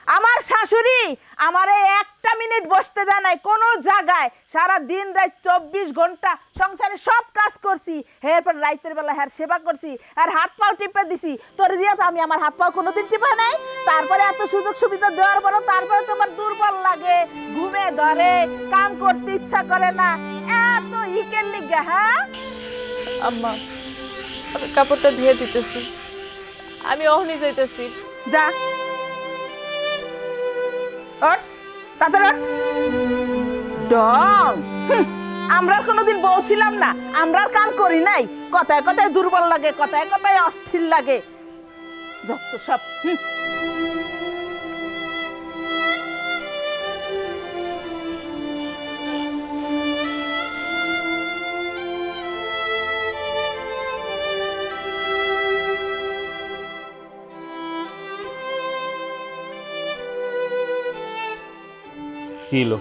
আমার শাশুড়ি আমারে একটা মিনিট বসতে দেয় নাই কোনো জায়গায়। সারা দিন রাত 24 ঘন্টা সংসারে সব কাজ করছি, এরপর রাতের বেলা হ্যার সেবা করছি, আর হাত পাও টিপে দিছি। তোর দিয়া তো আমি আমার হাত পাও কোনোদিন টিপা নাই। তারপরে এত সুযোগ সুবিধা দেওয়ার পরও তারপরে তোমার দুর্বল লাগে, ঘুমে ধরে, কাম করতে ইচ্ছা করে না, এত ইকের লিগে? হ্যাঁ আম্মা, আমি কাপড়টা ধুয়ে দিতেছি, আমি ওখানেই যাইতেছি। যা, ওঠ তাড়াতাড়ি ওঠ। ডং, আমরা কোনোদিন বউ ছিলাম না, আমরা কাম করি নাই, কথায় কথায় দুর্বল লাগে, কথায় কথায় অস্থির লাগে, যত সব। কি হলো?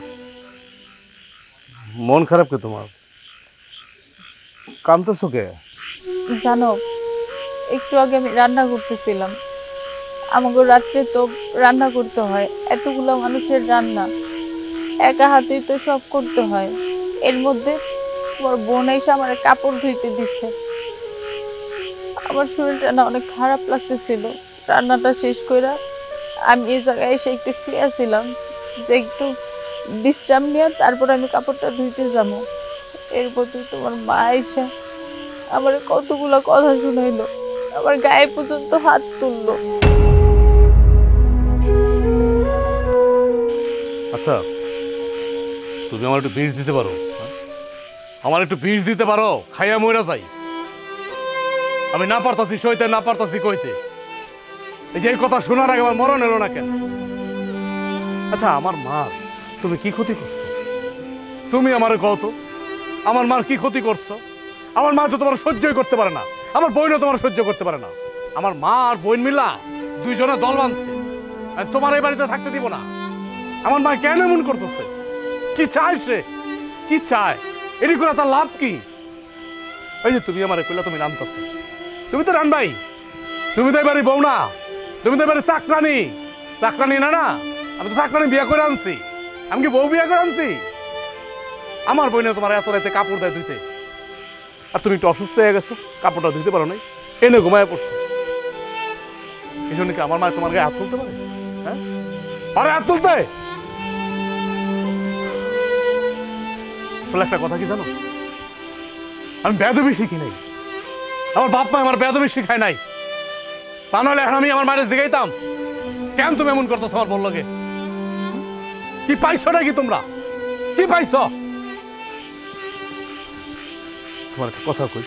মন খারাপ কে তোমার? কাঁদতেছো কে? জানো, একটু আগে আমি রান্না করতেছিলাম। আমাকে রাত্রে তো রান্না করতে হয়, এতগুলো মানুষের রান্না একা হাতেই তো সব করতে হয়। এর মধ্যে তোমার বোন এসে আমার কাপড় ধুইতে দিচ্ছে। আমার শরীরটা না অনেক খারাপ লাগতেছিল। রান্নাটা শেষ করে আমি এই জায়গায় এসে একটু শুয়েছিলাম, যে একটু বিশ্রাম নিয়ে তারপর আমি কাপড়টা ধুইতে যাবো। এর মধ্যে তোমার মা এসে আমার কতগুলো কথা শুনাইলো, আমার গায়ে পর্যন্ত হাত তুললো। আচ্ছা, তুমি আমার একটু বিষ দিতে পারো? আমার একটু বিষ দিতে পারো? খাইয়া মইরা যাই। আমি না পারতাছি সইতে, না পারতাছি কইতে। এই যে এই কথা শোনার আগে আমার মরণ এলো না কেন? আচ্ছা, আমার মা তুমি কি ক্ষতি করছো? তুমি আমারে কও তো, আমার মার কি ক্ষতি করছো? আমার মা তো তোমার সহ্যই করতে পারে না, আমার বোনও তোমার সহ্য করতে পারে না। আমার মা আর বোন মিলা দুইজনে দল বাঁধছে, আর তোমার এই বাড়িতে থাকতে দিব না। আমার মা কেন এমন করতেছে? কি চায় সে? কি চায়? এটি করে তার লাভ কি? এই যে তুমি আমার কইলা তুমি রান্তাছো, তুমি তো রানবাই। তুমি তো এবারে বউ না, তুমি তো এবারে চাকরানি। চাকরানি না না, আমি তো চাকরানি বিয়ে করে আনছি। আমি কি বউ বিয়ে করে আনছি? আমার বইনে তোমার এত রাতে কাপড় দেয় ধুইতে, আর তুমি একটু অসুস্থ হয়ে গেছো, কাপড়টা ধুইতে পারো নাই, এনে ঘুমায় পড়ছো। এই জন্য কি আমার মা তোমার গায়ে হাত তুলতে পারে? হ্যাঁ, আরে হাত তুলতে। আসলে একটা কথা কি জানো, আমি বেয়াদবি শিখি নাই। আমার বাপ মা আমার বেয়াদবি শিখায় নাই। তা নইলে এখন আমি আমার মায়ের জিগাইতাম, কেন তুমি এমন করতেছো আমার বললো কে? কি পাইছো নাকি তোমরা? কি পাইছো? তোমার একটা কথা কই,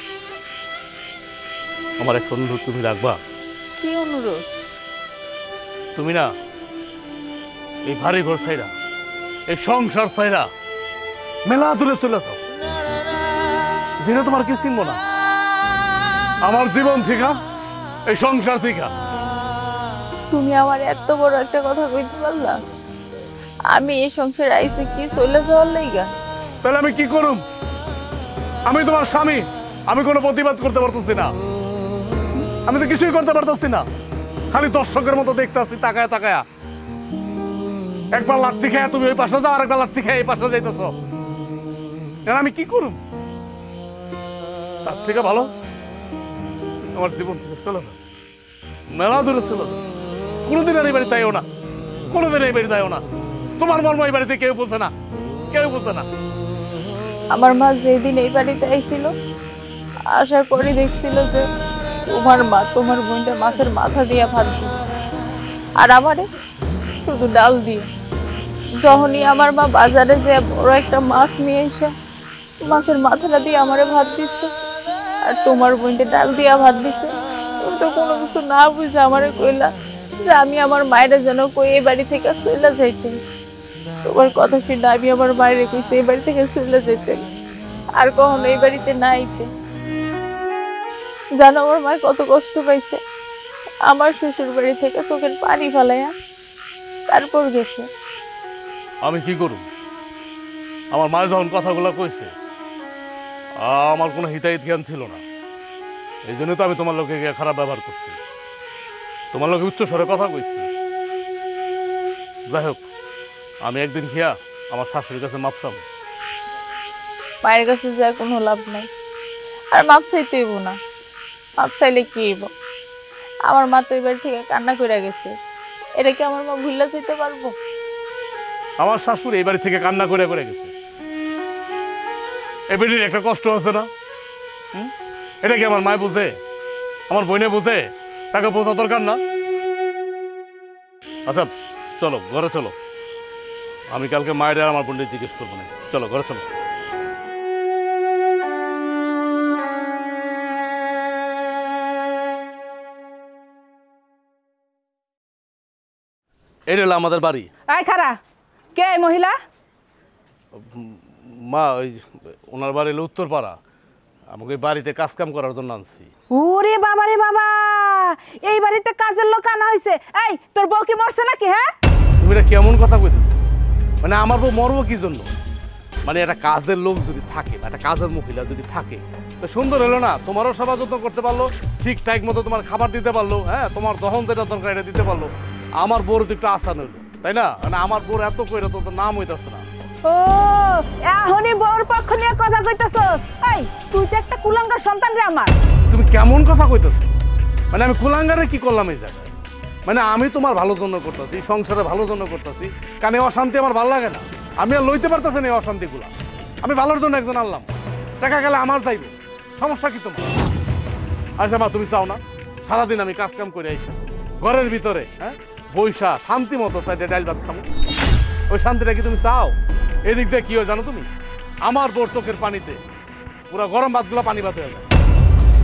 আমার একটা অনুরোধ তুমি রাখবা। কি অনুরোধ? তুমি না এই ভারী ঘর ছাইরা, এই সংসার ছাইরা মেলা দূরে চলে যাও, যেটা তোমার কি চিনবো না। আমার জীবন থেকে, এই সংসার থেকে। তুমি আমার এত বড় একটা কথা কইতে পারলা? আমি এই সংসারে আইছি কি চলে যাওয়ার লাইগা? তাহলে আমি কি করুম? আমি তোমার স্বামী, আমি কোনো প্রতিবাদ করতে পারতেছি না। আমি তো কিছুই করতে পারতেছি না, খালি দর্শকের মতো দেখতে আসছি তাকায়া তাকায়া। একবার লাত্তি খেয়ে তুমি ওই পাশে যাও, আর একবার লাত্তি খেয়ে এই পাশে যাইতেছ। আমি কি করুম? তার থেকে ভালো আমার জীবন থেকে চলে যাও, মেলা দূরে চলে যাও। কোনোদিন আর এই বাড়ি তাইও না, কোনোদিন এই বাড়ি তাইও না। তোমার মর্ম এই বাড়িতে কেউ বোঝে না, কেউ বোঝে না। আমার মা যেদিন এই বাড়িতে আইছিল, আসার পরে দেখছিল যে তোমার মা তোমার বোনটা মাছের মাথা দিয়ে ভাত দিচ্ছে, আর আমারে শুধু ডাল দিয়ে। যখনই আমার মা বাজারে যে বড় একটা মাছ নিয়ে এসে মাছের মাথাটা দিয়ে আমারে ভাত দিচ্ছে, আর তোমার বোনটা ডাল দিয়া ভাত দিছে, তুমি তো কোনো কিছু না বুঝে আমারে কইলা যে আমি আমার মায়েরা যেন কই এই বাড়ি থেকে চলে যাইতে। তোমার কথা শুনে আমি আমার বাইরে কইছি এই বাড়ি থেকে চলে যেতে, আর কখনো এই বাড়িতে না আইতে। জানো আমার মা কত কষ্ট পাইছে? আমার শ্বশুর বাড়ি থেকে চোখের পানি ফেলাইয়া তারপর গেছে। আমি কি করব? আমার মা যখন কথাগুলো কইছে, আমার কোনো হিতাহিত জ্ঞান ছিল না। এই জন্য তো আমি তোমার লোকে খারাপ ব্যবহার করছি, তোমার লোকে উচ্চ স্বরে কথা কইছি। যাই হোক, আমি একদিন খেয়া আমার শাশুড়ির কাছে মাপ চাবো। মায়ের কাছে যা কোনো লাভ নাই, আর মাপ চাইতে হইব না। মাপ চাইলে কি হইব? আমার মা তো এবার থেকে কান্না করে গেছে, এটা কি আমার মা ভুললা যেতে পারবো? আমার শাশুড়ি এই বাড়ি থেকে কান্না করে করে গেছে, এই বেটির একটা কষ্ট আছে না? এটা কি আমার মায় বুঝে, আমার বোনে বুঝে? তাকে বোঝা দরকার না? আচ্ছা চলো ঘরে চলো, আমি কালকে মায়ের আর আমার বোনকে জিজ্ঞেস করবো না। চলো ঘরে চলো। এটা হলো আমাদের বাড়ি। আয় খারা, কে এই মহিলা? মা ওই ওনার বাড়ি হলো উত্তরপাড়া, আমাকে ওই বাড়িতে কাজ কাম করার জন্য আনছি। ওরে বাবা রে বাবা, এই বাড়িতে কাজের লোক আনা হয়েছে। এই তোর বউ কি মরছে নাকি? হ্যাঁ, তুমি এটা কেমন কথা কইতেছো? মানে আমার বউ মরবো কি জন্য? মানে একটা কাজের লোক যদি থাকে বা একটা কাজের মহিলা যদি থাকে তো সুন্দর হলো না? তোমারও সেবা যত্ন করতে পারলো, ঠিকঠাক মতো তোমার খাবার দিতে পারলো, হ্যাঁ তোমার দহন যেটা দরকার এটা দিতে পারলো। আমার বউর তো একটু আসান হইলো, তাই না? মানে আমার বউর এত কইরা তো নাম হইতাছে না। ও এখনই বউর পক্ষ নিয়ে কথা কইতাছস? এই তুই তো একটা কুলাঙ্গার সন্তান রে আমার। তুমি কেমন কথা কইতেছো? মানে আমি কুলাঙ্গারে কি করলাম এই জায়গায়? মানে আমি তোমার ভালোর জন্য করতেছি, সংসারে ভালোর জন্য করতেছি, কারণ এই অশান্তি আমার ভালো লাগে না। আমি আর লইতে পারতেছি না এই অশান্তিগুলো। আমি ভালোর জন্য একজন আনলাম, টাকা গেলে আমার চাইবে, সমস্যা কি তোমার? আচ্ছা মা, তুমি চাও না সারাদিন আমি কাজ কাম করে আইসি ঘরের ভিতরে, হ্যাঁ বৈশা শান্তি মতো সাইডে ডাইল ভাত খাবো? ওই শান্তিটা কি তুমি চাও? এদিক দিয়ে কি হয় জানো তুমি? আমার বোর চোখের পানিতে পুরো গরম ভাতগুলো পানি ভাত হয়ে যায়।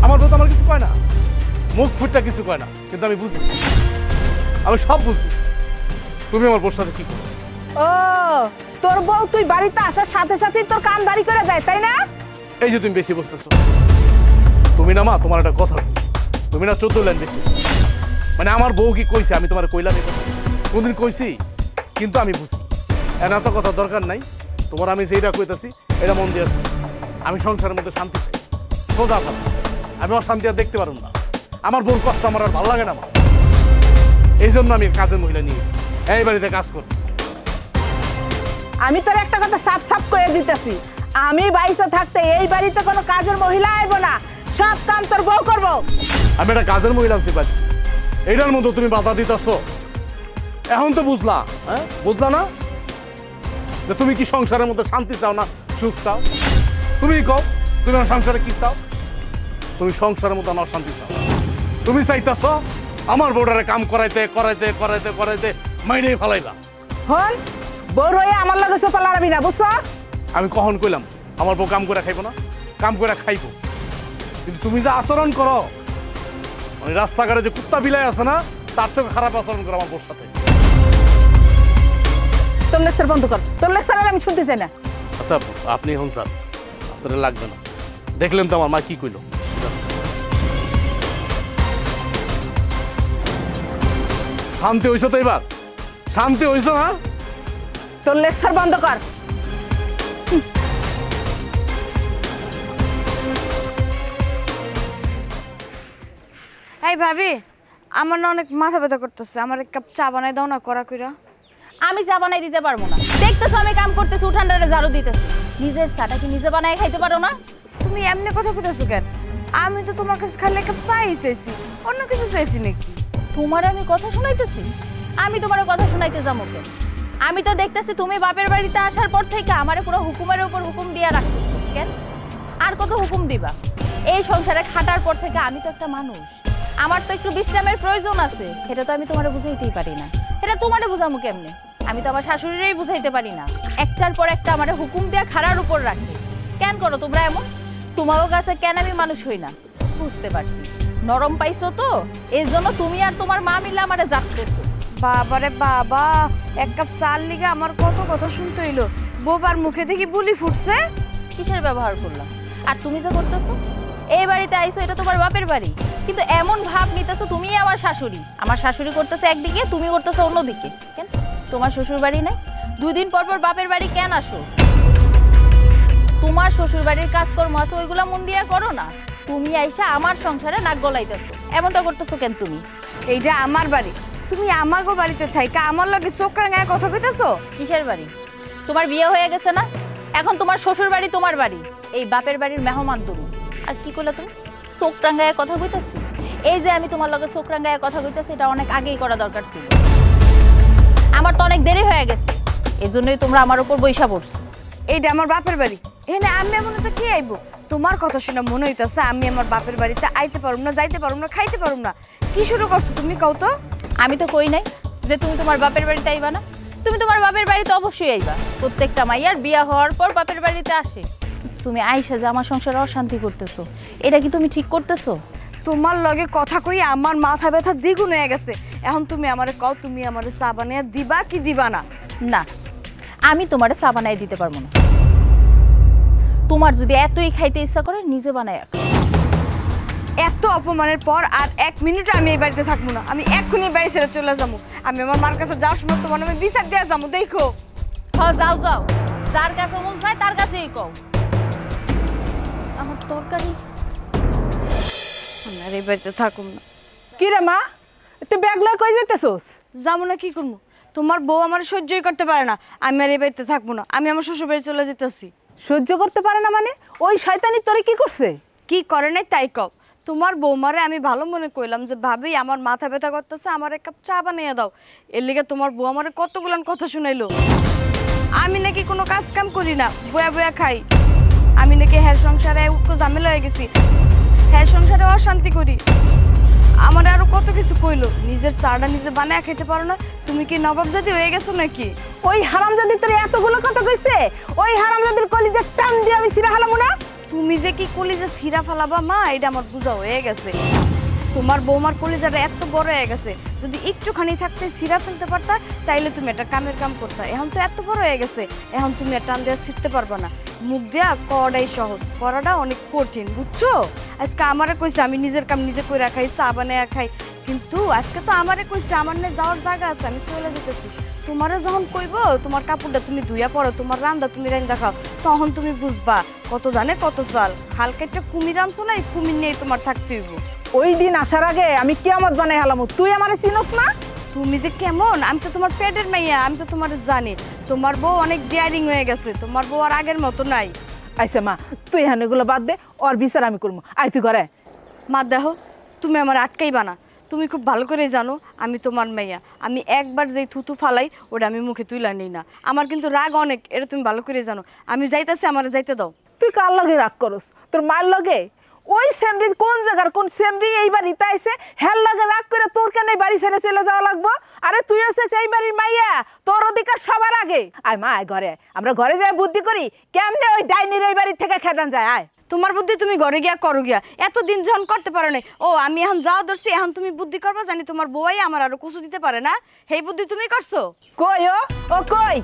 আমার বউ তো আমার কিছু কয় না, মুখ ফুটটা কিছু কয় না, কিন্তু আমি বুঝি, আমি সব বুঝি তুমি আমার বোর সাথে কি করো। ও তোর বউ তুই বাড়িতে আসার সাথে সাথে তোর কান বাড়ি করে দেয়, তাই না? এই যে তুমি বেশি বুঝতেছো। তুমি না মা, তোমার একটা কথা, তুমি না 14 লাইন বেশি। মানে আমার বউ কি কইছে আমি তোমার কইলাম? কোনদিন কইছি? কিন্তু আমি বুঝি এত কথা দরকার নাই তোমার। আমি যেটা কইতাছি এটা মন দিয়ে, আমি সংসারের মধ্যে শান্তি চাই, সোজা কথা। আমি অশান্তি আর দেখতে পারব না। আমার বোন কষ্ট আমার আর ভালো লাগে না মা, এই জন্য আমি কাজের মহিলা নিয়ে এই বাড়িতে কাজ করব। আমি তোর একটা কথা সাফ সাফ করে দিতেছি, আমি বাইসে থাকতে এই বাড়িতে কোনো কাজের মহিলা আইব না, সব কাম তোর বউ করবো। আমি একটা কাজের মহিলা আনছি বাড়ি, এইটার মধ্যে তুমি বাধা দিতেছ। এখন তো বুঝলা, হ্যাঁ বুঝলা না যে তুমি কি সংসারের মধ্যে শান্তি চাও না সুখ চাও? তুমি কও তুমি আমার সংসারে কি চাও? তুমি সংসারের মধ্যে আমার শান্তি চাও। তুমি চাইতেছ আমার বউডারে কাম করাইতে করাইতে করাইতে করাইতে মাইনে ফেলাইবা। হন বউ রয়ে আমার লগে সোফা লড়াবি না, বুঝছ? আমি কখন কইলাম আমার বউ কাম করে খাইবো না? কাম করে খাইবো, কিন্তু তুমি যে আচরণ করো ওই রাস্তাঘাটে যে কুত্তা বিলাই আছে না, তার থেকে খারাপ আচরণ করো আমার বউর সাথে। তোর লেকচার বন্ধ কর, তোর লেকচার আর আমি শুনতে চাই না। আচ্ছা আপনি এখন স্যার, আপনার লাগবে না। দেখলেন তো আমার মা কি কইল। শান্তি হইছো তো এবার? শান্তি হইছো না? তোর লেকচার বন্ধ কর। এই ভাবি, আমার না অনেক মাথা ব্যথা করতেছে, আমার এক কাপ চা বানাই দাও না কড়া কইরা। আমি চা বানাই দিতে পারবো না। দেখতেছো আমি কাম করতেছি, উঠানটারে ঝাড়ু দিতেছি। নিজের চাটা কি নিজে বানাই খাইতে পারো না? তুমি এমনি কথা কইতেছো কেন? আমি তো তোমার কাছে খালি এক কাপ চাই চাইছি, অন্য কিছু চাইছি নাকি? তোমার আমি কথা শুনাইতেছি? আমি তোমার কথা শুনাইতে যাবো কেন? আমি তো দেখতেছি তুমি বাপের বাড়িতে আসার পর থেকে আমারে পুরো হুকুমের উপর হুকুম দিয়া রাখতেছো। কেন আর কত হুকুম দিবা? এই সংসারে খাটার পর থেকে আমি তো একটা মানুষ, আমার তো একটু বিশ্রামের প্রয়োজন আছে। সেটা তো আমি তোমারে বুঝাইতেই পারি না। এটা তোমারে বুঝামু কেমনে? আমি তো আমার শাশুড়িরই বুঝাইতে পারি না। একটার পর একটা আমারে হুকুম দিয়া খাড়ার উপর রাখে। কেন করো তোমরা এমন? তোমারও কাছে কেন আমি মানুষ হই না? বুঝতে পারছি, নরম পাইছো তো, এই জন্য তুমি আর তোমার মা মিলে আমারে জাপতেছো। বাবারে বাবা, এক কাপ চার লিগে আমার কত কথা শুনতে হইলো। বোবার মুখে দেখি বুলি ফুটছে। কিসের ব্যবহার করলাম? আর তুমি যা করতেছো, এই বাড়িতে আইছো এটা তোমার বাপের বাড়ি, কিন্তু এমন ভাব নিতেছো তুমি আমার শাশুড়ি। আমার শাশুড়ি করতেছে একদিকে, তুমি করতেছো অন্যদিকে। কেন তোমার শ্বশুর বাড়ি নাই? 2 দিন পর পর বাপের বাড়ি কেন আসো? তোমার শ্বশুর বাড়ির কাজকর্ম আছে, ওইগুলা মন দিয়া করো না। তুমি আইসা আমার সংসারে নাক গলাইতেছো, এমনটা করতেছো কেন তুমি? এইটা আমার বাড়ি, তুমি আমাগো বাড়িতে থাইকা আমার লগে চোখ রাঙায় কথা কইতেছো? কিসের বাড়ি? তোমার বিয়ে হয়ে গেছে না, এখন তোমার শ্বশুর বাড়ি তোমার বাড়ি। এই বাপের বাড়ির মেহমান তুমি। আর কি করলে তুমি? চোখ রাঙায় কথা কইতেছি? এই যে আমি তোমার লগে চোখ রাঙায় কথা কইতেছি, এটা অনেক আগেই করা দরকার ছিল। আমার তো অনেক দেরি হয়ে গেছে, এই জন্যই তোমরা আমার উপর বৈশা পড়ছো। এইটা আমার বাপের বাড়ি, এখানে আমি এমন তো কি আইবো? তোমার কথা শুনে মনে হইতেছে আমি আমার বাপের বাড়িতে আইতে পারুম না, যাইতে পারুম না, খাইতে পারুম না। কি শুরু করছো তুমি, কও তো? আমি তো কই নাই যে তুমি তোমার বাপের বাড়িতে আইবা না। তুমি তোমার বাপের বাড়িতে অবশ্যই আইবা। প্রত্যেকটা মাইয়ার বিয়া হওয়ার পর বাপের বাড়িতে আসে। তুমি আইসা যে আমার সংসারে অশান্তি করতেছো, এটা কি তুমি ঠিক করতেছো? তোমার লগে কথা কই আমার মাথা ব্যথা দ্বিগুণ হয়ে গেছে। এখন তুমি আমারে কও, তুমি আমারে চা বানাইয়া দিবা কি দিবা না? না, আমি তোমারে চা বানাই দিতে পারবো না। তোমার যদি এতই খাইতে ইচ্ছা করে নিজে বানাই। এত অপমানের পর আর 1 মিনিট আমি এই বাড়িতে থাকবো না। আমি এক্ষুনি বাড়ি ছেড়ে চলে যাবো। আমি আমার মার কাছে যাওয়ার সময় তোমার নামে বিচার দেওয়া যাবো, দেখো। যাও যাও, যার কাছে মন চায় তার কাছেই কও। আমার তরকারি আমি আর এই বাড়িতে থাকুম না। কি রে মা, তুই ব্যাগ লয়ে কই যাইতেছস? যাবো না, কি করবো? তোমার বউ আমার সহ্যই করতে পারে না, আমি আর এই বাড়িতে থাকবো না, আমি আমার শ্বশুর বাড়ি চলে যেতেছি। সহ্য করতে পারে না মানে? ওই শয়তানি তোরে কি করছে? কি করে নাই তাই কও। তোমার বৌমারে আমি ভালো মনে কইলাম যে ভাবি আমার মাথা ব্যথা করতেছে, আমার এক কাপ চা বানিয়ে দাও। এর লিগে তোমার বউ আমারে কতগুলান কথা শুনাইলো। আমি নাকি কোনো কাজ কাম করি না, বয়া বয়া খাই। আমি নাকি হ্যাঁ সংসারে উঠকো ঝামেলা হয়ে গেছি, হ্যাঁ সংসারে অশান্তি করি। আমার আরো কত কিছু কইলো, নিজের চাটা নিজে বানায় খেতে পারো না, তুমি কি নবাবজাদি হয়ে গেছো নাকি? ওই হারামজাদি তোর এতগুলো কথা কইছে? ওই হারামজাদির কলিজা টান দিয়ে আমি সিরা হালামু না? তুমি যে কি কলিজা ছিঁড়া ফেলাবা মা, এটা আমার বোঝা হয়ে গেছে। তোমার বৌমার কলিজাটা এত বড় হয়ে গেছে, যদি একটুখানি থাকতে ছিঁড়া ফেলতে পারতা তাইলে তুমি একটা কামের কাম করতা। এখন তো এত বড় হয়ে গেছে, এখন তুমি আর টান দিয়ে ছিঁড়তে পারবা না। মুখ দেয়া করাটাই সহজ, করাটা অনেক কঠিন, বুঝছো? আজকে আমারে কইছে আমি নিজের কাম নিজে করে খাই, চা বানায় খাই, কিন্তু আজকে তো আমারে কইছে আমার নিয়ে যাওয়ার জায়গা আছে, আমি চলে যেতেছি। তোমারও যখন কইব তোমার কাপড়টা তুমি ধুইয়া পড়ো, তোমার রান্দা তুমি রান্দা খাও, তখন তুমি বুঝবা কত জানে কত চাল। হালকা একটা কুমির আনছো না, এই কুমির নিয়ে তোমার থাকতে হইব। ওই দিন আসার আগে আমি কিয়ামত বানাই হালামু, তুই আমারে চিনস না? তুমি যে কেমন, আমি তো তোমার পেটের মাইয়া, আমি তো তোমার জানি। তোমার বউ অনেক ডিয়ারিং হয়ে গেছে, তোমার বউ আর আগের মতো নাই। আইসা মা, তুই এখানে এগুলো বাদ দে, ওর বিচার আমি করবো। আই তুই ঘরে। মা দেখো, তুমি আমার আটকাইবা না। তুমি খুব ভালো করে জানো আমি তোমার মাইয়া, আমি একবার যেই থুতু ফালাই ওটা আমি মুখে তুইলা নিই না। আমার কিন্তু রাগ অনেক, এটা তুমি ভালো করে জানো। আমি যাইতেছি, আমার যাইতে দাও। তুই কার লগে রাগ করস? তোর মার লগে? ওই সেমরি কোন জায়গার কোন সেমরি এই বাড়িতে আইছে, হ্যার লগে রাগ করে তোর কেন এই বাড়ি ছেড়ে চলে যাওয়া লাগবো? আরে তুই হচ্ছে সেই বাড়ির মাইয়া, তোর অধিকার সবার আগে। আয় মা, আয় ঘরে। আমরা ঘরে যাই বুদ্ধি করি কেমনে ওই ডাইনির এই বাড়ি থেকে খেদান যায়। আয়। তোমার বুদ্ধি তুমি ঘরে গিয়া করো গিয়া, এতদিন যখন করতে পারো নাই। ও আমি এখন যাওয়া ধরছি, এখন তুমি বুদ্ধি করবা, জানি তোমার বউই আমার আরো কুচু দিতে পারে না, সেই বুদ্ধি তুমি করছো। কই ও কই?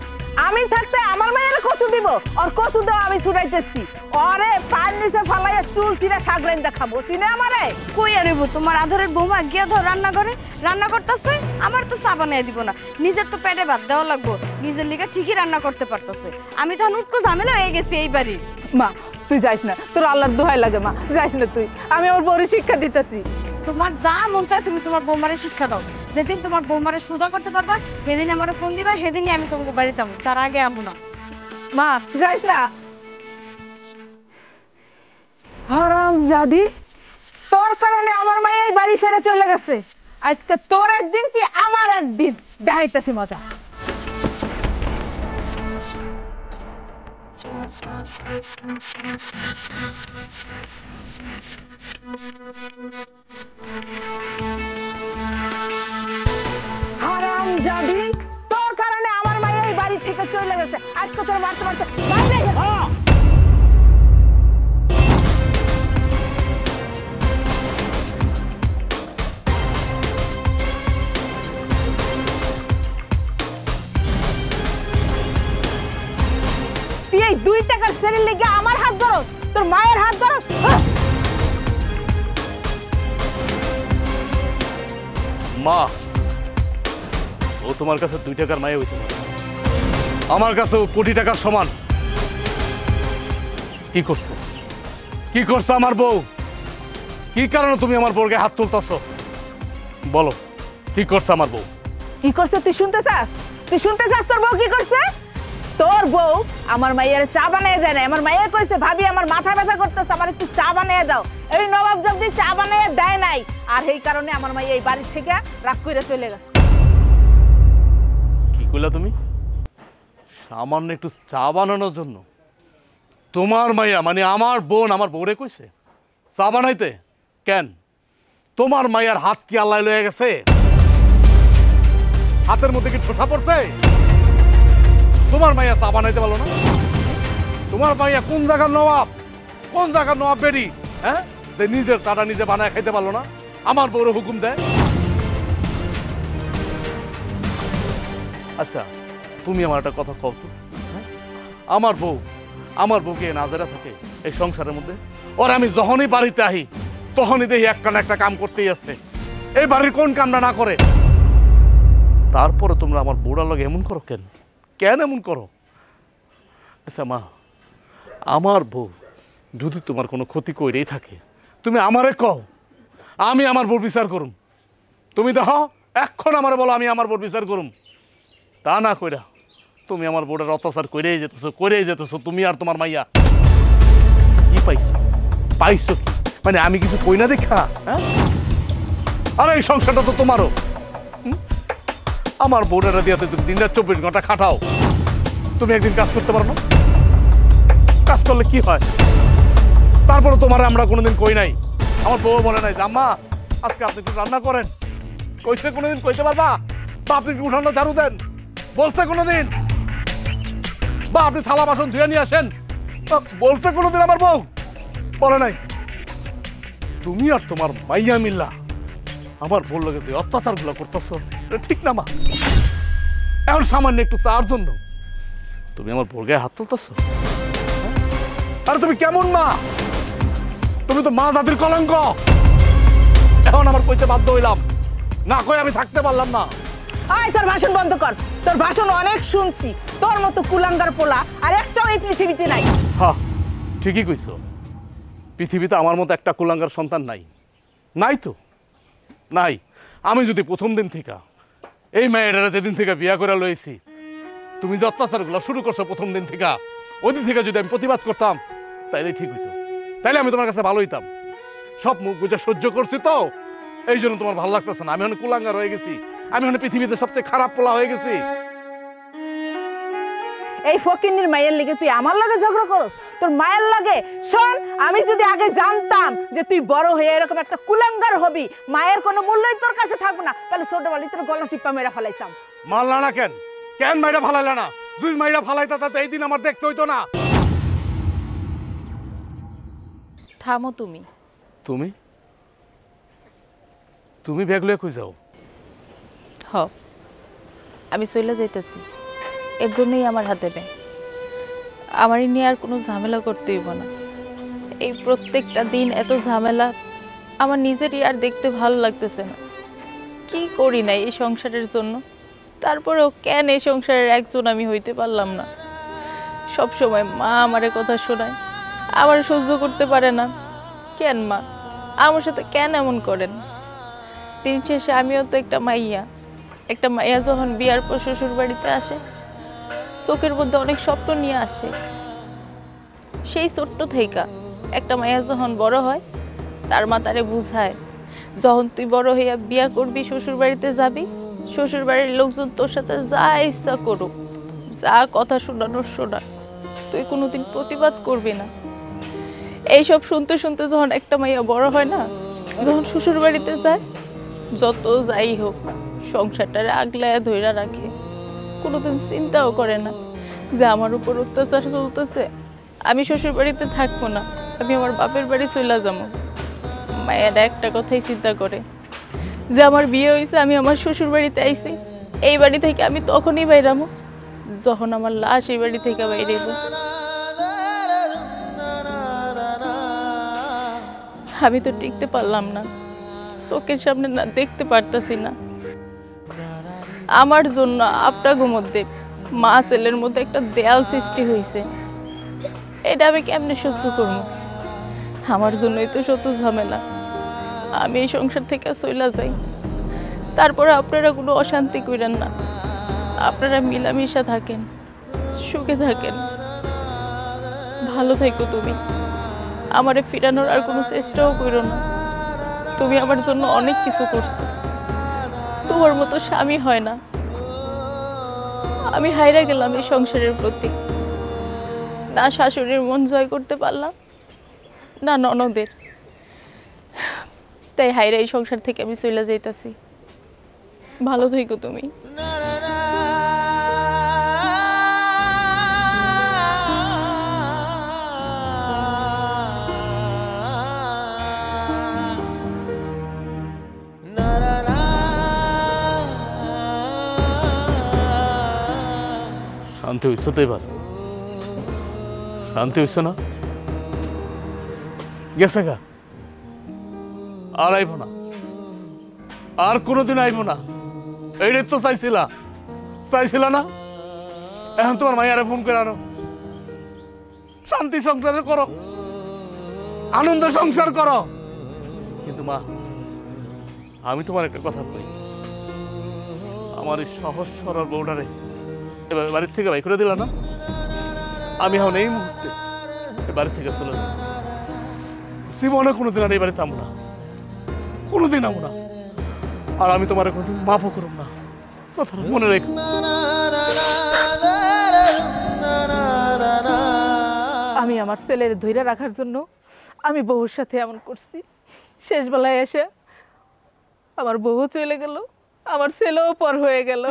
আমি থাকতে আমার মায়ের কচু দিব, ওর কচু দাও আমি ছুড়াইতেছি। ওরে পান নিচে ফালাইয়া চুল ছিঁড়া শাক রাইন্দা খাবো, চিনে আমারে? কই আরিব তোমার আদরের বৌমা গিয়া ধর রান্না করে রান্না করতেছে, আমার তো চা বানিয়ে দিব না, নিজের তো পেটে ভাত দেওয়া লাগবো, নিজের লিগে ঠিকই রান্না করতে পারতেছে। আমি তখন উটকো ঝামেলা হয়ে গেছি এই বাড়ি। মা তুই যাইস না, তোর আল্লাহর দোহাই লাগে মা, যাইস না তুই। আমি আমার বউরে শিক্ষা দিতেছি। তোমার যা মন চায় তুমি তোমার বৌমারে শিক্ষা দাও। যেদিন তোমার বৌমারে সোজা করতে পারবা সেদিন আমার ফোন দিবা, সেদিনই আমি তোমাকে বাড়িতে আমো, তার আগে আমো না। মা যাইস না। হারামজাদি, তোর কারণে আমার মায়ের এই বাড়ি ছেড়ে চলে গেছে। আজকে তোর একদিন কি আমার একদিন, দেখাইতেছি মজা। হারামজাদি, তোর কারণে আমার মায়ের এই বাড়ি থেকে চলে গেছে। আজকে তোর মারতে মারতে বাইরে গেছে। তুই এই 2 টাকার সেরের লেগে আমার হাত ধরস, তোর মায়ের হাত ধরস। মা, ও তোমার কাছে 2 টাকার মায়ে হইতে পারে, আমার কাছে ও কোটি টাকার সমান। কি করছো? কি করছো আমার বউ? কি কারণে তুমি আমার বউকে হাত তুলতেছো? বলো, কি করছে আমার বউ? কি করছে তুই শুনতে চাস? তুই শুনতে চাস তোর বউ কি করছে? তোর বউ আমার মাইয়ার চা বানিয়ে দেয় না। আমার মাইয়া কইছে ভাবি আমার মাথা ব্যথা করতেছে, আমার একটু চা বানিয়ে দাও। এই নবাব জলদি চা বানিয়ে দেয় নাই, আর এই কারণে আমার মাইয়া এই বাড়ি থেকে রাগ করে চলে গেছে। কি কইলা তুমি? সামান্য একটু চা বানানোর জন্য তোমার মাইয়া মানে আমার বোন আমার বউরে কইছে চা বানাইতে? কেন তোমার মাইয়ার হাত কি আল্লাহ লয়ে গেছে? হাতের মধ্যে কি ঠোসা পড়ছে? তোমার মাইয়া চা বানাইতে পারলো না? তোমার মাইয়া কোন জায়গার নবাব, কোন জায়গার নবাব বেরি? হ্যাঁ, নিজের চাটা নিজে বানায় খাইতে পারলো না, আমার বউরে হুকুম দেয়। আচ্ছা তুমি আমার একটা কথা কও তো, আমার বউকে নাজেরা থাকে এই সংসারের মধ্যে? ওর আমি যখনই বাড়িতে আহি তখনই দেখি একটা না একটা কাম করতেই আছে, এই বাড়ির কোন কামটা না করে? তারপরে তোমরা আমার বউড়ার লগে এমন করো কেন? কেন এমন করো? আচ্ছা মা, আমার বউ যদি তোমার কোনো ক্ষতি করেই থাকে তুমি আমারে কও, আমি আমার বউর বিচার করুম। তুমি তো এখন আমারে বলো আমি আমার বউর বিচার করুম, তা না কইরা তুমি আমার বউটার অত্যাচার করেই যেতেছো তুমি আর তোমার মাইয়া। কি পাইছো পাইছো কি? মানে আমি কিছু কই না দেখা? হ্যাঁ, আর এই সংসারটা তো তোমারও। আমার বউটারা দিয়াতে তুমি দিন রাত 24 ঘন্টা খাটাও, তুমি একদিন কাজ করতে পারো না? কাজ করলে কি হয়? তারপরে তোমার আমরা কোনোদিন কই নাই, আমার বউ বলে নাই যে আম্মা আজকে আপনি একটু রান্না করেন, কইছে কোনোদিন? কইতে পারবা? বা আপনি একটু উঠানো ঝাড়ু দেন, বলছে কোনোদিন? বা আপনি থালা বাসন ধুয়ে নিয়ে আসেন, বলছে কোনোদিন আমার বউ? বলে নাই। তুমি আর তোমার মাইয়া মিল্লা আমার বউ লাগে তুই অত্যাচার গুলো করতেছ, ঠিক না মা? এখন সামান্য একটু চার জন্য তুমি আমার বউর গায়ে হাত তুলতেছ? আরে তুমি কেমন মা? তুমি তো মা জাতির কলঙ্ক। এখন আমার কইতে বাধ্য হইলাম, না কই আমি থাকতে পারলাম না। আয় তোর ভাষণ বন্ধ কর, তোর ভাষণ অনেক শুনছি। তোর মতো কুলাঙ্গার পোলা আর একটাও এই পৃথিবীতে নাই। হ্যাঁ ঠিকই কইছো, পৃথিবীতে আমার মতো একটা কুলাঙ্গার সন্তান নাই। নাই তো নাই। আমি যদি প্রথম দিন থেকে এই মেয়েটারা যেদিন থেকে বিয়া করে লইছি, তুমি যে অত্যাচারগুলো শুরু করছো প্রথম দিন থেকে, ওই দিন থেকে যদি আমি প্রতিবাদ করতাম তাইলে ঠিক হইতো, তাইলে আমি তোমার কাছে ভালো হইতাম। সব মুখ বুঝে সহ্য করছি তো এই জন্য তোমার ভালো লাগতেছে না। আমি এখন কুলাঙ্গার হয়ে গেছি, আমি এখন পৃথিবীতে সবচেয়ে খারাপ পোলা হয়ে গেছি। এই ফকিন্নির মায়ের লাগে তুই আমার লাগে ঝগড়া করস? তোর মায়ের লাগে? শোন, আমি যদি আগে জানতাম যে তুই বড় হয়ে এরকম একটা কুলাঙ্গার হবি, মায়ের কোনো মূল্যই তোর কাছে থাকবে না, তাহলে ছোটবেলায় তোর গলা টিপ্পা মেরে ফেলাইতাম। মারলা না কেন? কেন মাইরা ফালাইলা না? দুই মাইরা ফালাইতা তাতে এই দিন আমার দেখতে হইতো না। থামো তুমি। তুমি তুমি ব্যাগ লয়ে কই যাও? হ, আমি চলে যাইতেছি, এর জন্যই আমার হাতে নেই। আমারই নিয়ে আর কোনো ঝামেলা করতে হইব না। এই প্রত্যেকটা দিন এত ঝামেলা আমার নিজেরই আর দেখতে ভালো লাগতেছে না। কি করি না এই সংসারের জন্য, তারপরেও কেন এই সংসারের একজন আমি হইতে পারলাম না? সব সময় মা আমারে কথা শোনায়, আমার সহ্য করতে পারে না। কেন মা আমার সাথে কেন এমন করেন? দিন শেষে আমিও তো একটা মাইয়া। একটা মাইয়া যখন বিয়ার পর শ্বশুর বাড়িতে আসে, চোখের মধ্যে অনেক স্বপ্ন নিয়ে আসে। সেই ছোট্ট থেইকা একটা মাইয়া যখন বড় হয়, তার মা তারে বুঝায়, যখন তুই বড় হইয়া বিয়া করবি, শ্বশুর বাড়িতে যাবি, শ্বশুর বাড়ির লোকজন তোর সাথে যা ইচ্ছা করুক, যা কথা শোনানোর শোনা, তুই কোনোদিন প্রতিবাদ করবি না। এইসব শুনতে শুনতে যখন একটা মাইয়া বড় হয় না, যখন শ্বশুর বাড়িতে যায়, যত যাই হোক সংসারটারে আগলায়া ধইরা রাখে। কোনোদিন চিন্তাও করে না যে আমার উপর অত্যাচার চলতেছে, আমি শ্বশুর বাড়িতে থাকবো না, আমি আমার বাপের বাড়ি চলে যাবো। মায়েরা একটা কথাই চিন্তা করে যে আমার বিয়ে হয়েছে, আমি আমার শ্বশুর বাড়িতে আইছি, এই বাড়ি থেকে আমি তখনই বাইরামো যখন আমার লাশ এই বাড়ি থেকে বাইরেব। আমি তো টিকতে পারলাম না, চোখের সামনে না দেখতে পারতাছি না। আমার জন্য আপনার মধ্যে মা ছেলের মধ্যে একটা দেয়াল সৃষ্টি হয়েছে, এটা আমি কেমনে সহ্য করবো? আমার জন্যই তো শত ঝামেলা। আমি এই সংসার থেকে চলে যাই, তারপরে আপনারা কোনো অশান্তি করেন না, আপনারা মিলামিশা থাকেন, সুখে থাকেন, ভালো থাকো। তুমি আমারে ফিরানোর আর কোনো চেষ্টাও করো না। তুমি আমার জন্য অনেক কিছু করছো, তোমার মতো স্বামী হয় না। আমি হাইরা গেলাম এই সংসারের প্রতি, না শাশুড়ির মন জয় করতে পারলাম, না ননদের। তাই হাইরা এই সংসার থেকে আমি চলে যাইতাছি। ভালো থেকো তুমি। শান্তি হইছো তো? এবার শান্তি হইছো না? গেছে গা, আর আইব না, আর কোনোদিন আইব না। এইটাই তো চাইছিলা না? এখন তোমার মাইয়ারে ফোন করে আনো, শান্তি সংসার করো, আনন্দ সংসার করো। কিন্তু মা, আমি তোমার একটা কথা বলি, আমার এই সহজ সরল বউটারে এবার বাড়ির থেকে বাই করে দিলা না, আমি এখন এই মুহূর্তে এ বাড়ি থেকে চলে যাব। জীবনে কোনোদিন আর এই বাড়িতে আমো না, কোনোদিন আমো না। আর আমি তোমার কোনোদিন মাফও করব না, কথাটা মনে রেখো। আমি আমার ছেলের ধৈর্য রাখার জন্য আমি বউর সাথে এমন করছি। শেষ বেলায় এসে আমার বউ চলে গেল, আমার ছেলেও পর হয়ে গেল।